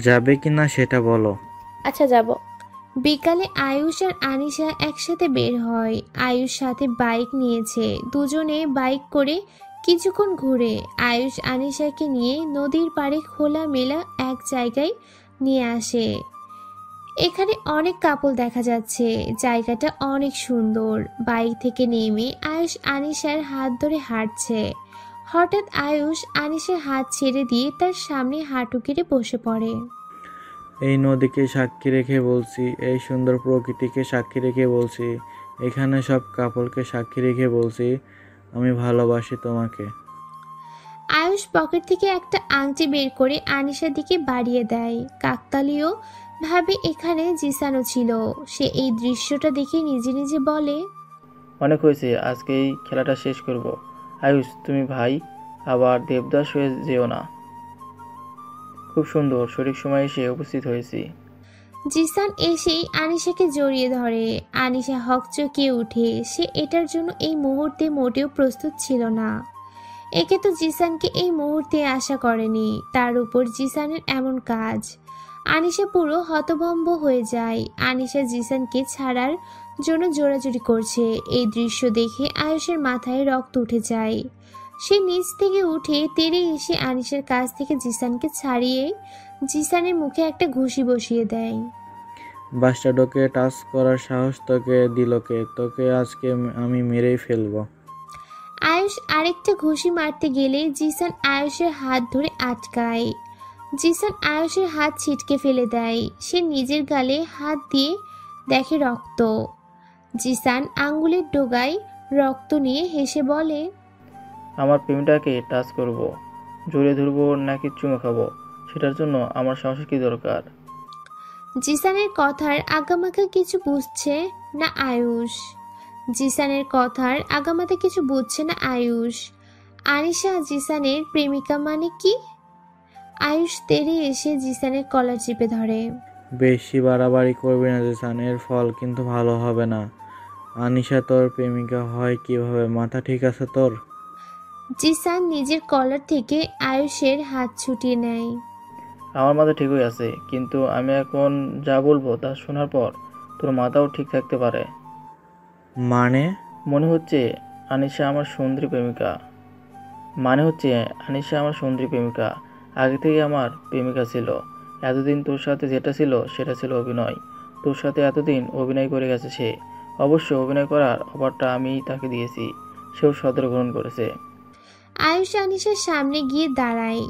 যাবে কি না সেটা বলো। আচ্ছা, যাব। বিকালে আয়ুষ আর আনিশা একসাথে বের হয়। আয়ুষ সাথে বাইক নিয়েছে, দুজনে বাইক করে কিছুক্ষণ ঘুরে আয়ুষ আনিশাকে নিয়ে নদীর পাড়ে খোলা মেলা এক জায়গায় নিয়ে আসে। এখানে অনেক কাপল দেখা যাচ্ছে, জায়গাটা অনেক সুন্দর। বাইক থেকে নেমে আয়ুষ আনিশার হাত ধরে হাঁটছে। হঠাৎ আয়ুষ আনিশার হাত ছেড়ে দিয়ে তার সামনে হাঁটু গেড়ে বসে পড়ে। এই নদীকে সাক্ষী রেখে বলছি, এই সুন্দর প্রকৃতিকে সাক্ষী রেখে বলছি, এখানে সব কাপলকে সাক্ষী রেখে বলছি, আমি ভালোবাসি তোমাকে। আয়ুষ পকেট থেকে একটা আংটি বের করে আনিশার দিকে বাড়িয়ে দেয়। কাকতালীয় ভাবে এখানে জিসানও ছিল। সে এই দৃশ্যটা দেখে নিজে নিজে বলে, অনেক হয়েছে, আজকে এই খেলাটা শেষ করব। আয়ুষ, তুমি ভাই আবার দেবদাস হয়ে যেও না। খুব সুন্দর, সঠিক সময় এসে উপস্থিত হয়েছি। জিসান এসেই আনিশাকে জড়িয়ে ধরে। আনিশা হকচকিয়ে উঠে। সে এটার জন্য এই মুহূর্তে মোটেও প্রস্তুত ছিল না। একে তো জিসানকে এই মুহূর্তে আশা করেনি, তার উপর জিসানের এমন কাজ। আনিশা পুরো হতভম্ব হয়ে যায়। আনিশা জিসানকে ছাড়ার জন্য জোরাজুরি করছে। এই দৃশ্য দেখে আয়ুষের মাথায় রক্ত উঠে যায়। সে নিচ থেকে উঠে তেড়ে এসে আনিশার কাছ থেকে জিসানকে ছাড়িয়ে জিসানের মুখে একটা ঘুষি বসিয়ে দেয়। বাচ্চাটাকে টাচ করার সাহস তোকে দিল কে? তোকে আজকে আমি মেরেই ফেলবো। আয়ুষ আরেকটা ঘুষি মারতে গেলে জিসান আয়ুষের হাত ধরে আটকায়। জিসান আয়ুষের হাত ছিটকে ফেলে দেয়। সে নিজের গালে হাত দিয়ে দেখে রক্ত। জিসান আঙ্গুলের ডগায় রক্ত নিয়ে হেসে বলে, আমার প্রেমটাকে টাচ করব, জড়িয়ে ধরবো নাকি চুমো খাবো, সেটার জন্য আমার সাহসের কি দরকার? জিসানের কথার আগামাথা কিছু বুঝছে না আয়ুষ। জিসানের কথার আগামাথা কিছু বুঝছে না আয়ুষ। আনিশা জিসানের প্রেমিকা মানে কি? আয়ুষ তেড়ে এসে জিসানের কলার চেপে ধরে। বেশি বাড়াবাড়ি করবি না জিসান, এর ফল কিন্তু ভালো হবে না। আনিশা তোর প্রেমিকা হয় কিভাবে? মাথা ঠিক আছে তোর? জিসান নিজের কলার থেকে আয়ুষের হাত ছুটিয়ে নেয়। আমার মাথা ঠিকই আছে, কিন্তু আমি এখন যা বলবো তা শোনার পর তোর মাথাও ঠিক থাকতে পারে। মানে? মনে হচ্ছে আনিশা আমার সুন্দরী প্রেমিকা। আগে থেকে আমার প্রেমিকা ছিল। এতদিন তোর সাথে যেটা ছিল সেটা ছিল অভিনয়। তোর সাথে এতদিন অভিনয় করে গেছে সে। অবশ্য অভিনয় করার অফারটা আমি তাকে দিয়েছি, সেও সদর গ্রহণ করেছে। আয়ুষ আনিশার সামনে গিয়ে দাঁড়ায়।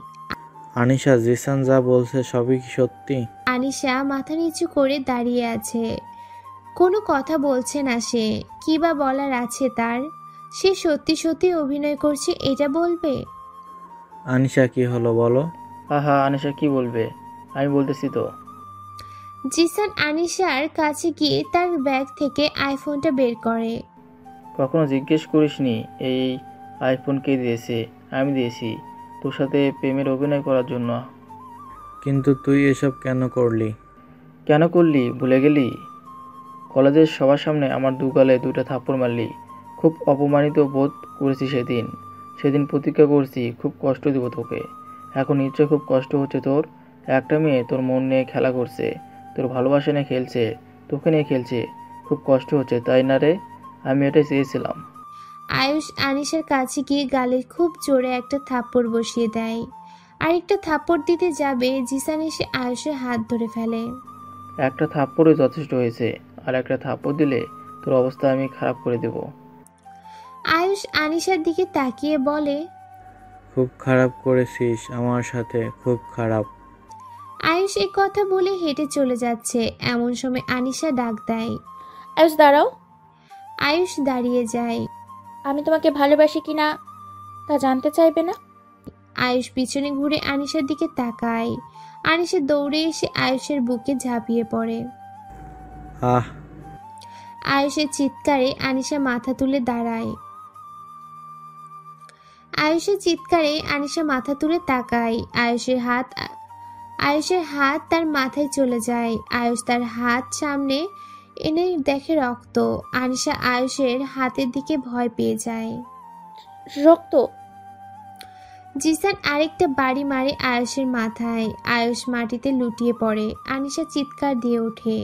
আনিশা, জিসান যা বলছে সবই কি সত্যি? আনিশা মাথা নিচু করে দাঁড়িয়ে আছে। কোনো কথা বলছে না সে। কি বা বলার আছে তার? সে সত্যি সত্যি অভিনয় করছে এটা বলবে? আনিশা, কি হলো বলো? আহা, আনিশা কি বলবে? আমি বলতেছি তো। জিসান আনিশার কাছে গিয়ে তার ব্যাগ থেকে আইফোনটা বের করে। কখনো জিজ্ঞেস করিসনি এই আইফোন কে দিয়েছে? আমি দিয়েছি, তোর সাথে প্রেমের অভিনয় করার জন্য। কিন্তু তুই এসব কেন করলি? কেন করলি ভুলে গেলি? কলেজের সবার সামনে আমার দুগালে 2টা থাপ্পড় মারলি। খুব অপমানিত বোধ করেছি সেদিন প্রতিজ্ঞা করছি খুব কষ্ট দেব তোকে। এখন নিশ্চয় খুব কষ্ট হচ্ছে তোর। একটা মেয়ে তোর মন নিয়ে খেলা করছে, তোর ভালোবাসা নিয়ে খেলছে, তোকে নিয়ে খেলছে। খুব কষ্ট হচ্ছে তাই না রে? আমি এটাই চেয়েছিলাম। আয়ুষ আনিশার কাছে গিয়ে গালে খুব জোরে একটা থাপ্পড় বসিয়ে দেয়। আরেকটা থাপ্পড় দিতে যাবে, জিসান এসে আয়ুষের হাত ধরে ফেলে। একটা থাপ্পড়ই যথেষ্ট হয়েছে, আর একটা থাপ্পড় দিলে তোর অবস্থা আমি খারাপ করে দেব। আয়ুষ আনিশার দিকে তাকিয়ে বলে, খুব খারাপ করেছিস আমার সাথে, খুব খারাপ। আয়ুষ এই কথা বলে হেঁটে চলে যাচ্ছে। এমন সময় আনিশা ডাক দেয়, আয়ুষ দাঁড়াও। আয়ুষ দাঁড়িয়ে যায়। আমি তোমাকে ভালোবাসি কিনা তা জানতে চাইবে না? আয়ুষ পিছনে ঘুরে আনিশার দিকে তাকায়। আনিশা দৌড়ে এসে আয়ুষের বুকে ঝাঁপিয়ে পড়ে। আহ! আয়ুষের চিৎকারে আনিশা মাথা তুলে দাঁড়ায়। আয়ুষের চিৎকারে আনিশা মাথা তুলে তাকায়। আয়ুষের হাত তার মাথায় চলে যায়। আয়ুষ তার হাত সামনে এনে দেখে রক্ত। আনিশা আয়ুষের হাতের দিকে ভয় পেয়ে যায়। রক্ত! জিসান আরেকটা বাড়ি মারে আয়ুষের মাথায়। আয়ুষ মাটিতে লুটিয়ে পড়ে। আনিশা চিৎকার দিয়ে ওঠে,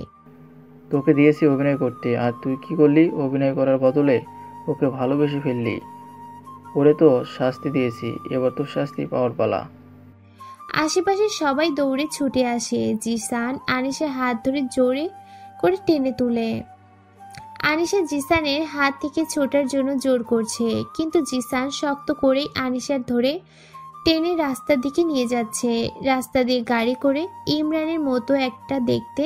তোকে দিয়েছি অভিনয় করতে, আর তুই কি করলি? অভিনয় করার বদলে ওকে ভালোবেসে ফেললি। ওরে তো শাস্তি দিয়েছি, এবার তোর শাস্তি পাওয়ার পালা। আশেপাশে সবাই দৌড়ে ছুটে আসে। জিসান আনিশার হাত ধরে জোরে করে টেনে তুলে। আনিশা জিসানের হাত থেকে ছোটার জন্য জোর করছে, কিন্তু জিসান শক্ত করেই আনিশার ধরে টেনে রাস্তার দিকে নিয়ে যাচ্ছে। রাস্তা দিয়ে গাড়ি করে ইমরানের মতো একটা দেখতে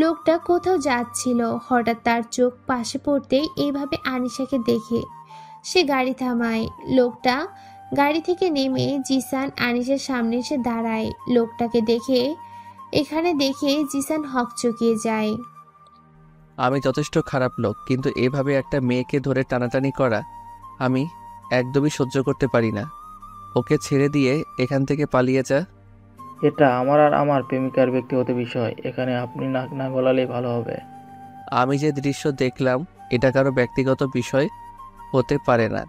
লোকটা কোথাও যাচ্ছিল। হঠাৎ তার চোখ পাশে পড়তেই এইভাবে আনিশাকে দেখে সে গাড়ি থামায়। লোকটা গাড়ি থেকে নেমে জিসান আনিশার সামনে এসে দাঁড়ায়। লোকটাকে এখানে দেখে জিসান হকচকিয়ে যায়। আমি যথেষ্ট খারাপ লোক, কিন্তু এভাবে একটা মেয়েকে ধরে টানাটানি করা আমি একদমই সহ্য করতে পারি না। ওকে ছেড়ে দিয়ে এখান থেকে পালিয়ে যা। এটা আমার আর আমার প্রেমিকার ব্যক্তিগত বিষয়, এখানে আপনি নাক না গলালেই ভালো হবে। আমি যে দৃশ্য দেখলাম এটা কারো ব্যক্তিগত বিষয় হতে পারে না।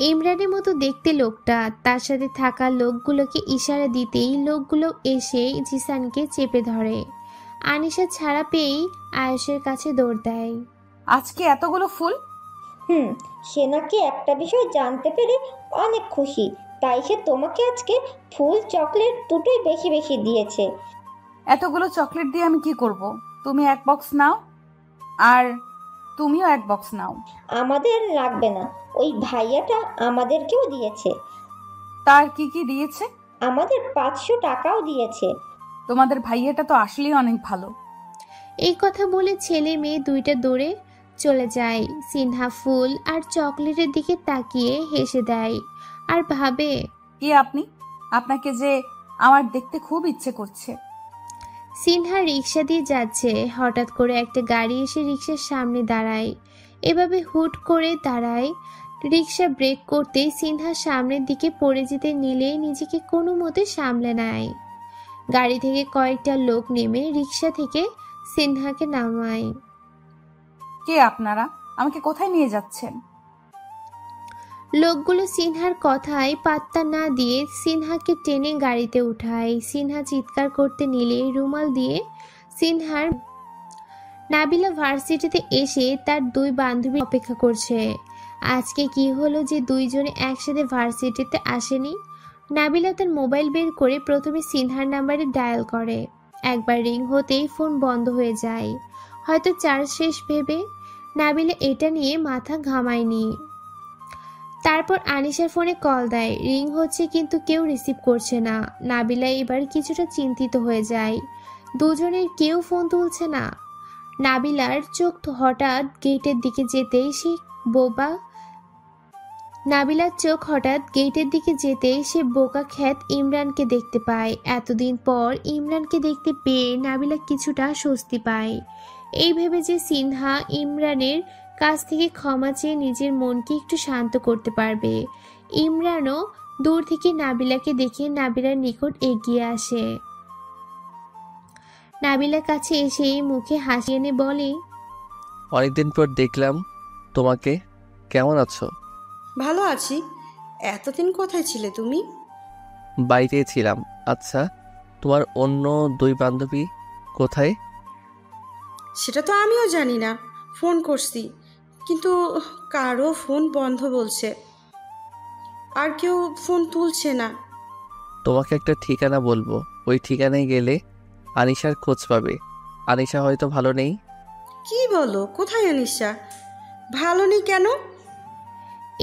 ইমরানের মতো দেখতে লোকটা তার সাথে থাকা লোকগুলোকে ইশারা দিতেই লোকগুলো এসে জিসানকে চেপে ধরে। আনিশা ছাড়া পেয়েই আয়ুষের কাছে দৌড় দেয়। আজকে এতগুলো ফুল? সে নাকি একটা বিষয় জানতে পেরে অনেক খুশি, তাই সে তোমাকে আজকে ফুল চকলেট দুটোই বেশি বেশি দিয়েছে। এতগুলো চকলেট দিয়ে আমি কি করব? তুমি এক বক্স নাও আর তুমিও এক বক্স নাও। আমাদের লাগবে না, ওই ভাইয়াটা আমাদেরকেও দিয়েছে। তার কি কি দিয়েছে? আমাদের 500 টাকাও দিয়েছে। তোমাদের ভাইয়াটা তো আসলেই অনেক ভালো। এই কথা বলে ছেলে মেয়ে দুইটা দৌড়ে চলে যায়। সিনহা ফুল আর চকলেটের দিকে তাকিয়ে হেসে দেয় আর ভাবে, কি আপনি? আপনাকে যে আমার দেখতে খুব ইচ্ছে করছে। সিনহা রিক্সা দিয়ে যাচ্ছে, হঠাৎ করে একটা গাড়ি এসে রিক্সার সামনে দাঁড়ায়। এভাবে হুট করে দাঁড়ায়, রিক্সা ব্রেক করতেই সিনহা সামনের দিকে পড়ে যেতে নিলে নিজেকে কোনো মতে সামলে নেয়। গাড়ি থেকে কয়েকটা লোক নেমে রিক্সা থেকে সিনহাকে নামায়। কে আপনারা? আমাকে কোথায় নিয়ে যাচ্ছেন? লোকগুলো সিনহার কথায় পাত্তা না দিয়ে সিনহাকে টেনে গাড়িতে উঠায়। সিনহা চিৎকার করতে নিলে রুমাল দিয়ে সিনহার। নাবিলা ভার্সিটিতে এসে তার দুই বান্ধবী অপেক্ষা করছে। আজকে কি হলো যে দুইজনে একসাথে ভার্সিটিতে আসেনি? নাবিলা তার মোবাইল বের করে প্রথমে সিনহার নাম্বারে ডায়াল করে। একবার রিং হতেই ফোন বন্ধ হয়ে যায়, হয়তো চার্জ শেষ ভেবে। নাবিলা এটা নিয়ে মাথা ঘামায়নি। তারপর আনিশার ফোনে কল দেয়, রিং হচ্ছে কিন্তু কেউ রিসিভ করছে না। নাবিলা এবার কিছুটা চিন্তিত হয়ে যায়, দুজনের কেউ ফোন তুলছে না। নাবিলার চোখ হঠাৎ গেটের দিকে যেতেই সে বোকা খ্যাত ইমরানকে দেখতে পায়। এতদিন পর ইমরানকে দেখতে পেয়ে নাবিলা কিছুটা স্বস্তি পায়, এই ভেবে যে সিনহা ইমরানের কাছ থেকে ক্ষমা চেয়ে নিজের মনকে একটু শান্ত করতে পারবে। ইমরানও দূর থেকে নাবিলাকে দেখে নাবিলার নিকট এগিয়ে আসে। নাবিলার কাছে এসে মুখে হাসি এনে বলে, অনেকদিন পর দেখলাম তোমাকে, কেমন আছো? ভালো আছি। এতদিন কোথায় ছিলে তুমি? বাড়িতে ছিলাম। আচ্ছা, তোমার অন্য দুই বান্ধবী কোথায়? সেটা তো আমিও জানি না। ফোন করছি, কিন্তু কারো ফোন বন্ধ বলছে, আর কেউ ফোন তুলছে না। তোমাকে একটা ঠিকানা বলবো, ওই ঠিকানায় গেলে আনিশার খোঁজ পাবে। আনিশা হয়তো ভালো নেই। কি বলো? কোথায় আনিশা? ভালো নেই কেন?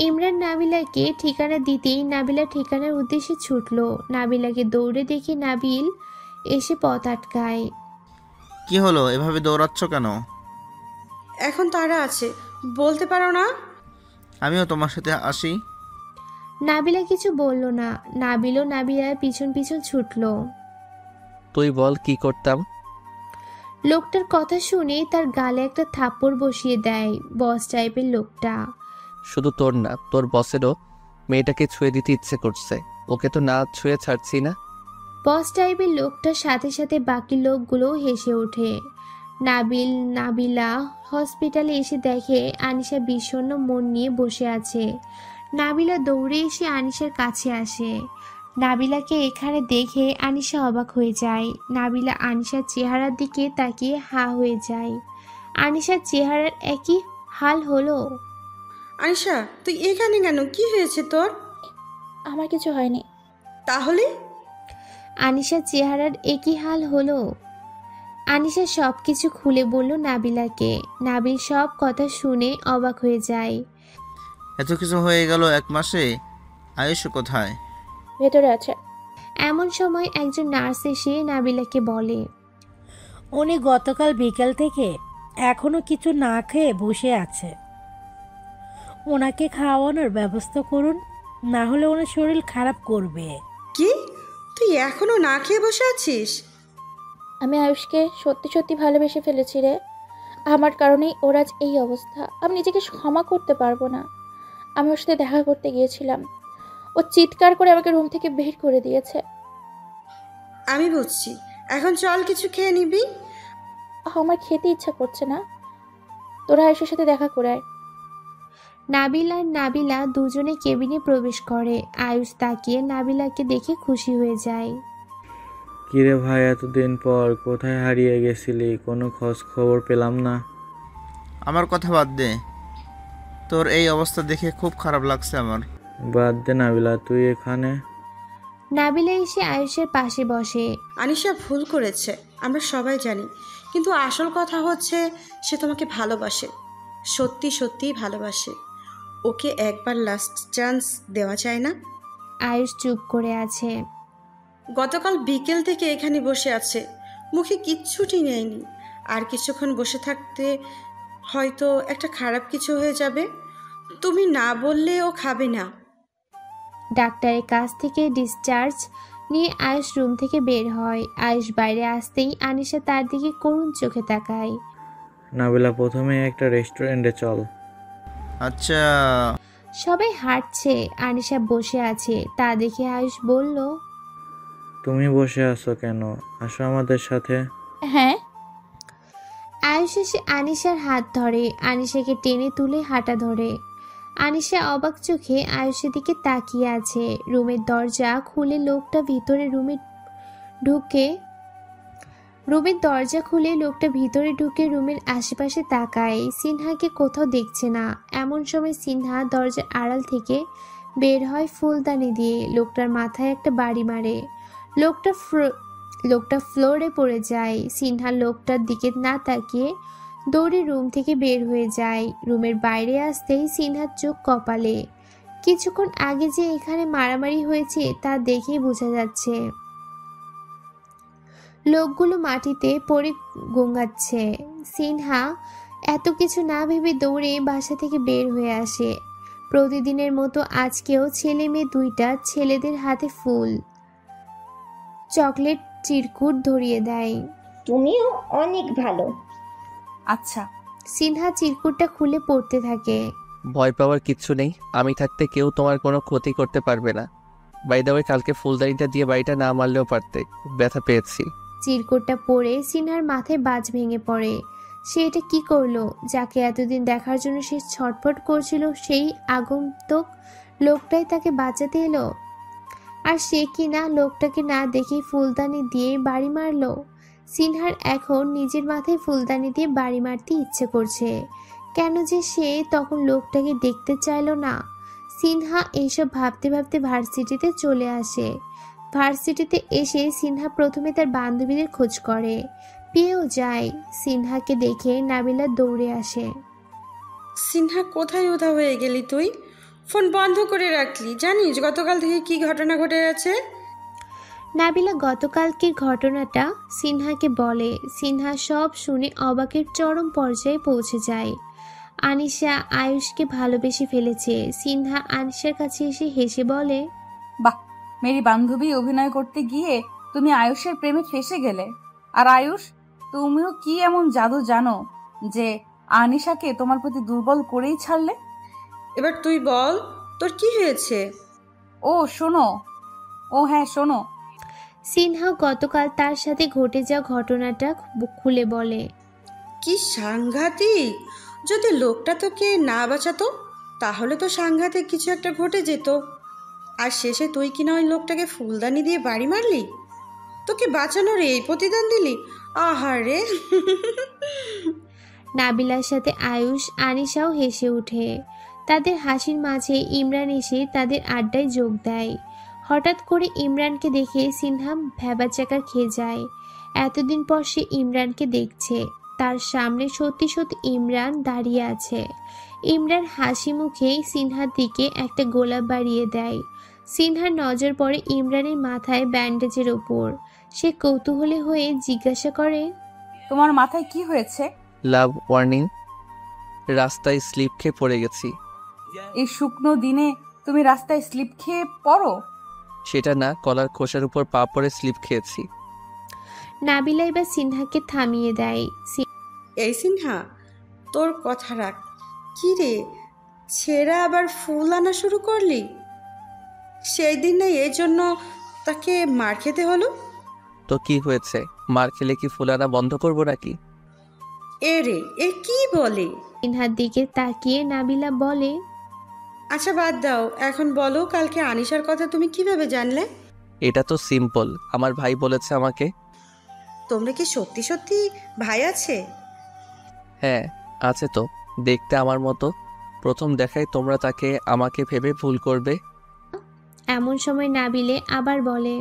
ইমরান নাবিলাকে ঠিকানা দিতেই নাবিলা ঠিকানার উদ্দেশ্যে ছুটল। নাবিলাকে দৌড়ে দেখে নাবিল এসে পথ আটকায়। কি হলো, এভাবে দৌড়াচ্ছ কেন? এখন তারা আছে, বলতে পারো না? আমিও তোমার সাথে আসি। নাবিলা কিছু বলল না। নাবিলও নাবিলার পিছন পিছন ছুটল। তুই বল কি করতাম? লোকটার কথা শুনে তার গালে একটা থাপ্পড় বসিয়ে দেয়। বস টাইপের লোকটা। শুধু তোর না, তোর বসেরও মেয়েটাকে ছুঁয়ে দিতে ইচ্ছে করছে। ওকে তো না ছুঁয়ে ছাড়ছি না। বস টাইপের লোকটার সাথে সাথে বাকি লোকগুলো হেসে ওঠে। নাবিলা হসপিটালে এসে দেখে আনিশা বিষণ্ণ মন নিয়ে বসে আছে। নাবিলা দৌড়ে এসে আনিশার কাছে আসে। নাবিলাকে এখানে দেখে আনিশা অবাক হয়ে যায়। নাবিলা আনিশার চেহারার দিকে তাকিয়ে হা হয়ে যায়। আনিশার চেহারার একই হাল হলো। আনিশা, তুই এখানে কেন? কি হয়েছে তোর? আমার কিছু হয়নি। তাহলে? আনিশার চেহারার একই হাল হলো। আনিশা সবকিছু খুলে বলল নাবিলাকে। নাবিল সব কথা শুনে অবাক হয়ে যায়। এত কিছু হয়ে গেল 1 মাসে? আয়ুষ কোথায়? ভেতরে আছে। এমন সময় একজন নার্স এসে নাবিলাকে বলে, উনি গতকাল বিকেল থেকে এখনো কিছু না খেয়ে বসে আছে। ওনাকে খাওয়ানোর ব্যবস্থা করুন, না হলে ওনার শরীর খারাপ করবে। কি? তুই এখনো না খেয়ে বসে আছিস? আমি আয়ুষকে সত্যি সত্যি ভালোবেসে ফেলেছি রে। আমার কারণেই ওর আজ এই অবস্থা। আমি নিজেকে ক্ষমা করতে পারবো না। আমি ওর সাথে দেখা করতে গিয়েছিলাম, ও চিৎকার করে আমাকে রুম থেকে বের করে দিয়েছে। আমি বুঝছি, এখন চল কিছু খেয়ে নিবি। আমার খেতে ইচ্ছা করছে না, তোরা আয়ুষের সাথে দেখা করে আয়। নাবিল আর নাবিলা দুজনে কেবিনে প্রবেশ করে। আয়ুষ তাকিয়ে নাবিলাকে দেখে খুশি হয়ে যায়। কিরে ভাই, এতদিন পর কোথায় হারিয়ে গেছিলি? কোনো খোঁজ খবর পেলাম না। আমার কথা বাদ দে, তোর এই অবস্থা দেখে খুব খারাপ লাগছে আমার। বাদ দে নাবিলা, তুই এখানে? নাবিলা এসে আয়ুষের পাশে বসে। আনিশা ভুল করেছে, আমরা সবাই জানি, কিন্তু আসল কথা হচ্ছে সে তোমাকে ভালোবাসে, সত্যি সত্যিই ভালোবাসে। ওকে একবার লাস্ট চান্স দেওয়া যায় না? আয়ুষ চুপ করে আছে। গতকাল বিকেল থেকে এখানে বসে আছে, মুখে কিচ্ছুটি নেয়নি। আর কিছুক্ষণ বসে থাকতে হয়তো একটা খারাপ কিছু হয়ে যাবে। তুমি না বললে ও খাবে না। ডাক্তারের কাছ থেকে ডিসচার্জ নিয়ে আয়ুষ রুম থেকে বের হয়। আয়ুষ বাইরে আসতেই আনিশা তার দিকে করুণ চোখে তাকায়। নাবিলা, প্রথমে একটা রেস্টুরেন্টে চল। আচ্ছা। সবাই হাঁটছে, আনিশা বসে আছে। তা দেখে আয়ুষ বলল, তুমি বসে আছো কেন? আসো আমাদের সাথে। হ্যাঁ। আয়ুষ এসে আনিশার হাত ধরে, আনিশাকে টেনে তুলে হাঁটা ধরে। আনিশা অবাক চোখে আয়ুষের দিকে তাকিয়ে আছে। রুমের দরজা খুলে লোকটা ভিতরে ঢুকে রুমের আশেপাশে তাকায়। সিনহাকে কোথাও দেখছে না। এমন সময় সিনহা দরজার আড়াল থেকে বের হয় ফুলদানি দিয়ে। লোকটার মাথায় একটা বাড়ি মারে। লোকটা ফ্লোরে পড়ে যায়। সিনহা লোকটার দিকে না তাকিয়ে দৌড়ে রুম থেকে বের হয়ে যায়। রুমের বাইরে আসতেই সিনহার চোখ কপালে। কিছুক্ষণ আগে যে এখানে মারামারি হয়েছে তা দেখেই বোঝা যাচ্ছে। লোকগুলো মাটিতে পড়ে গোঙাচ্ছে। সিনহা এত কিছু না ভেবে দৌড়ে বাসা থেকে বের হয়ে আসে। প্রতিদিনের মতো আজকেও ছেলে মেয়ে দুইটা ছেলেদের হাতে ফুল, চকলেট, চিরকুট ধরিয়ে দেয়। তুমিও অনেক ভালো। আচ্ছা। সিনহা চিরকুটটা খুলে পড়তে থাকে। ভয় পাওয়ার কিচ্ছু নেই, আমি থাকতে কেউ তোমার কোনো ক্ষতি করতে পারবে না। বাই দ্য ওয়ে, কালকে ফুলদানিটা দিয়ে বাড়িটা না মারলেও পারতে, খুব ব্যথা পেয়েছি। চিরকুটটা পরে সিনহার মাথায় বাজ ভেঙে পড়ে। সে এটা কি করলো? যাকে এতদিন দেখার জন্য সে ছটফট করছিল, সেই আগন্তুক লোকটাই তাকে বাঁচাতে এলো। আর সে কি না লোকটাকে না দেখে ফুলদানি দিয়ে বাড়ি মারলো। সিনহার এখন নিজের মাথায় ফুলদানি দিয়ে বাড়ি মারতে ইচ্ছে করছে। কেন যে সে তখন লোকটাকে দেখতে চাইলো না। সিনহা এইসব ভাবতে ভাবতে ভার্সিটিতে চলে আসে। ভার্সিটিতে এসে সিনহা প্রথমে তার বান্ধবীদের খোঁজ করে, পেয়েও যায়। সিনহাকে দেখে নাবিলা দৌড়ে আসে। সিনহা, কোথায় উধাও হয়ে গেলি তুই? ফোন বন্ধ করে রাখলি, জানিস গতকাল থেকে কি ঘটনা ঘটে গেছে? নাবিলা গতকালকের ঘটনাটা সিনহাকে বলে। সিনহা সব শুনে অবাকের চরম পর্যায়ে পৌঁছে যায়। আনিশা আয়ুষকে ভালোবেসে ফেলেছে। সিনহা আনিশার কাছে এসে হেসে বলে, বাহ, মেরি বান্ধবী অভিনয় করতে গিয়ে তুমি আয়ুষের প্রেমে ফেসে গেলে। আর আয়ুষ, তুমিও কি এমন জাদু জানো যে আনিশাকে তোমার প্রতি দুর্বল করেই ছাড়লে? এবার তুই বল, তোর কি হয়েছে? হ্যাঁ শোনো। সিনহা গতকাল তার সাথে ঘটে যাওয়া ঘটনাটা খুলে বলে। কি সাংঘাতিক! যদি লোকটা তোকে না বাঁচাতো তাহলে তো সাংঘাতিক কিছু একটা ঘটে যেত। আর শেষে তুই কিনা ওই লোকটাকে ফুলদানি দিয়ে বাড়ি মারলি, তোকে বাঁচানোর এই প্রতিদান দিলি। আহারে! নাবিলার সাথে আয়ুষ আনিশাও হেসে ওঠে। তাদের হাসির মাঝে ইমরান এসে তাদের আড্ডায় যোগ দেয়। হঠাৎ করে ইমরানকে দেখে সিনহা ভ্যাবাচাকা খেয়ে যায়। এতদিন পর সে ইমরানকে দেখছে। তার সামনে সত্যি সত্যি ইমরান দাঁড়িয়ে আছে। ইমরান হাসি মুখে সিনহার দিকে একটা গোলাপ বাড়িয়ে দেয়। সিনহার নজর পড়ে ইমরানের মাথায় ব্যান্ডেজের ওপর। সে কৌতূহলী হয়ে জিজ্ঞাসা করে, তোমার মাথায় কি হয়েছে? লাভ ওয়ার্নিং, রাস্তায় স্লিপ খেয়ে পড়ে গেছি। এই শুকনো দিনে তুমি রাস্তায় স্লিপ খেয়ে পড়ো? সেটা না, কলার খোসার উপর পা পড়ে স্লিপ খেয়েছি। নাবিলা এবার সিনহাকে থামিয়ে দেয়। এই সিনহা, তোর কথা রাখ। কি রে, ছেঁড়া আবার ফুল আনা শুরু করলি? সেই দিন না এই জন্য তাকে মার খেতে হলো? তো কি হয়েছে, মার খেলে কি ফুল আনা বন্ধ করবো নাকি? এ কি বলে? সিনহার দিকে তাকিয়ে নাবিলা বলে, আচ্ছা বাদ দাও, এখন বলো কালকে আনিশার কথা তুমি কিভাবে জানলে? এটা তো সিম্পল, আমার ভাই বলেছে আমাকে। তোমরা কি সত্যি সত্যি ভাই আছে? হ্যাঁ আছে তো, দেখতে আমার মতো। প্রথম দেখায় তোমরা তাকে আমাকে ভেবে ভুল করবে। এমন সময় নাবিলে আবার বলে,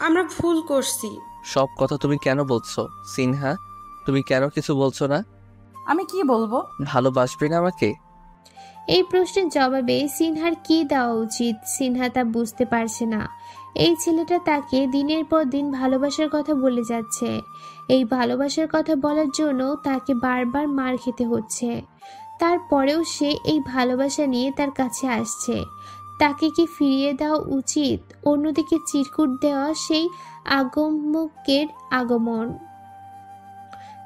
আমরা ভুল করছি। সব কথা তুমি কেন বলছো সিনহা? তুমি কেন কিছু বলছো না? আমি কি বলবো? ভালোবাসবে না আমাকে? এই প্রশ্নের জবাবে সিনহার কি দেওয়া উচিত সিনহা তা বুঝতে পারছে না। এই ছেলেটা তাকে দিনের পর দিন ভালোবাসার কথা বলে যাচ্ছে। এই ভালোবাসার কথা বলার জন্য তাকে বারবার মার খেতে হচ্ছে। তারপরেও সে এই ভালোবাসা নিয়ে তার কাছে আসছে। তাকে কি ফিরিয়ে দেওয়া উচিত? অন্যদিকে চিরকুট দেওয়া সেই আগমকের আগমন,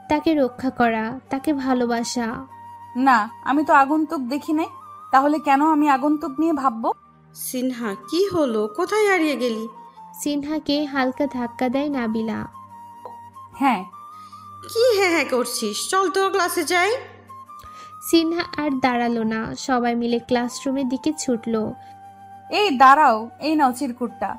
তাকে রক্ষা করা, তাকে ভালোবাসা। না, আমি তো আগন্তুক দেখি নাই, তাহলে কেন আমি আগন্তুক নিয়ে ভাববো? সিনহা কি হলো, কোথায় হারিয়ে গেলি? সিনহাকে হালকা ধাক্কা দেয় নাবিলা। হ্যাঁ। কি হ্যাঁ হ্যাঁ করছিস? চল তো ক্লাসে যাই। সিনহা আর দাঁড়ালো না, সবাই মিলে ক্লাসরুমের দিকে ছুটলো। এই দাঁড়াও, এই নাও চিরকুটটা।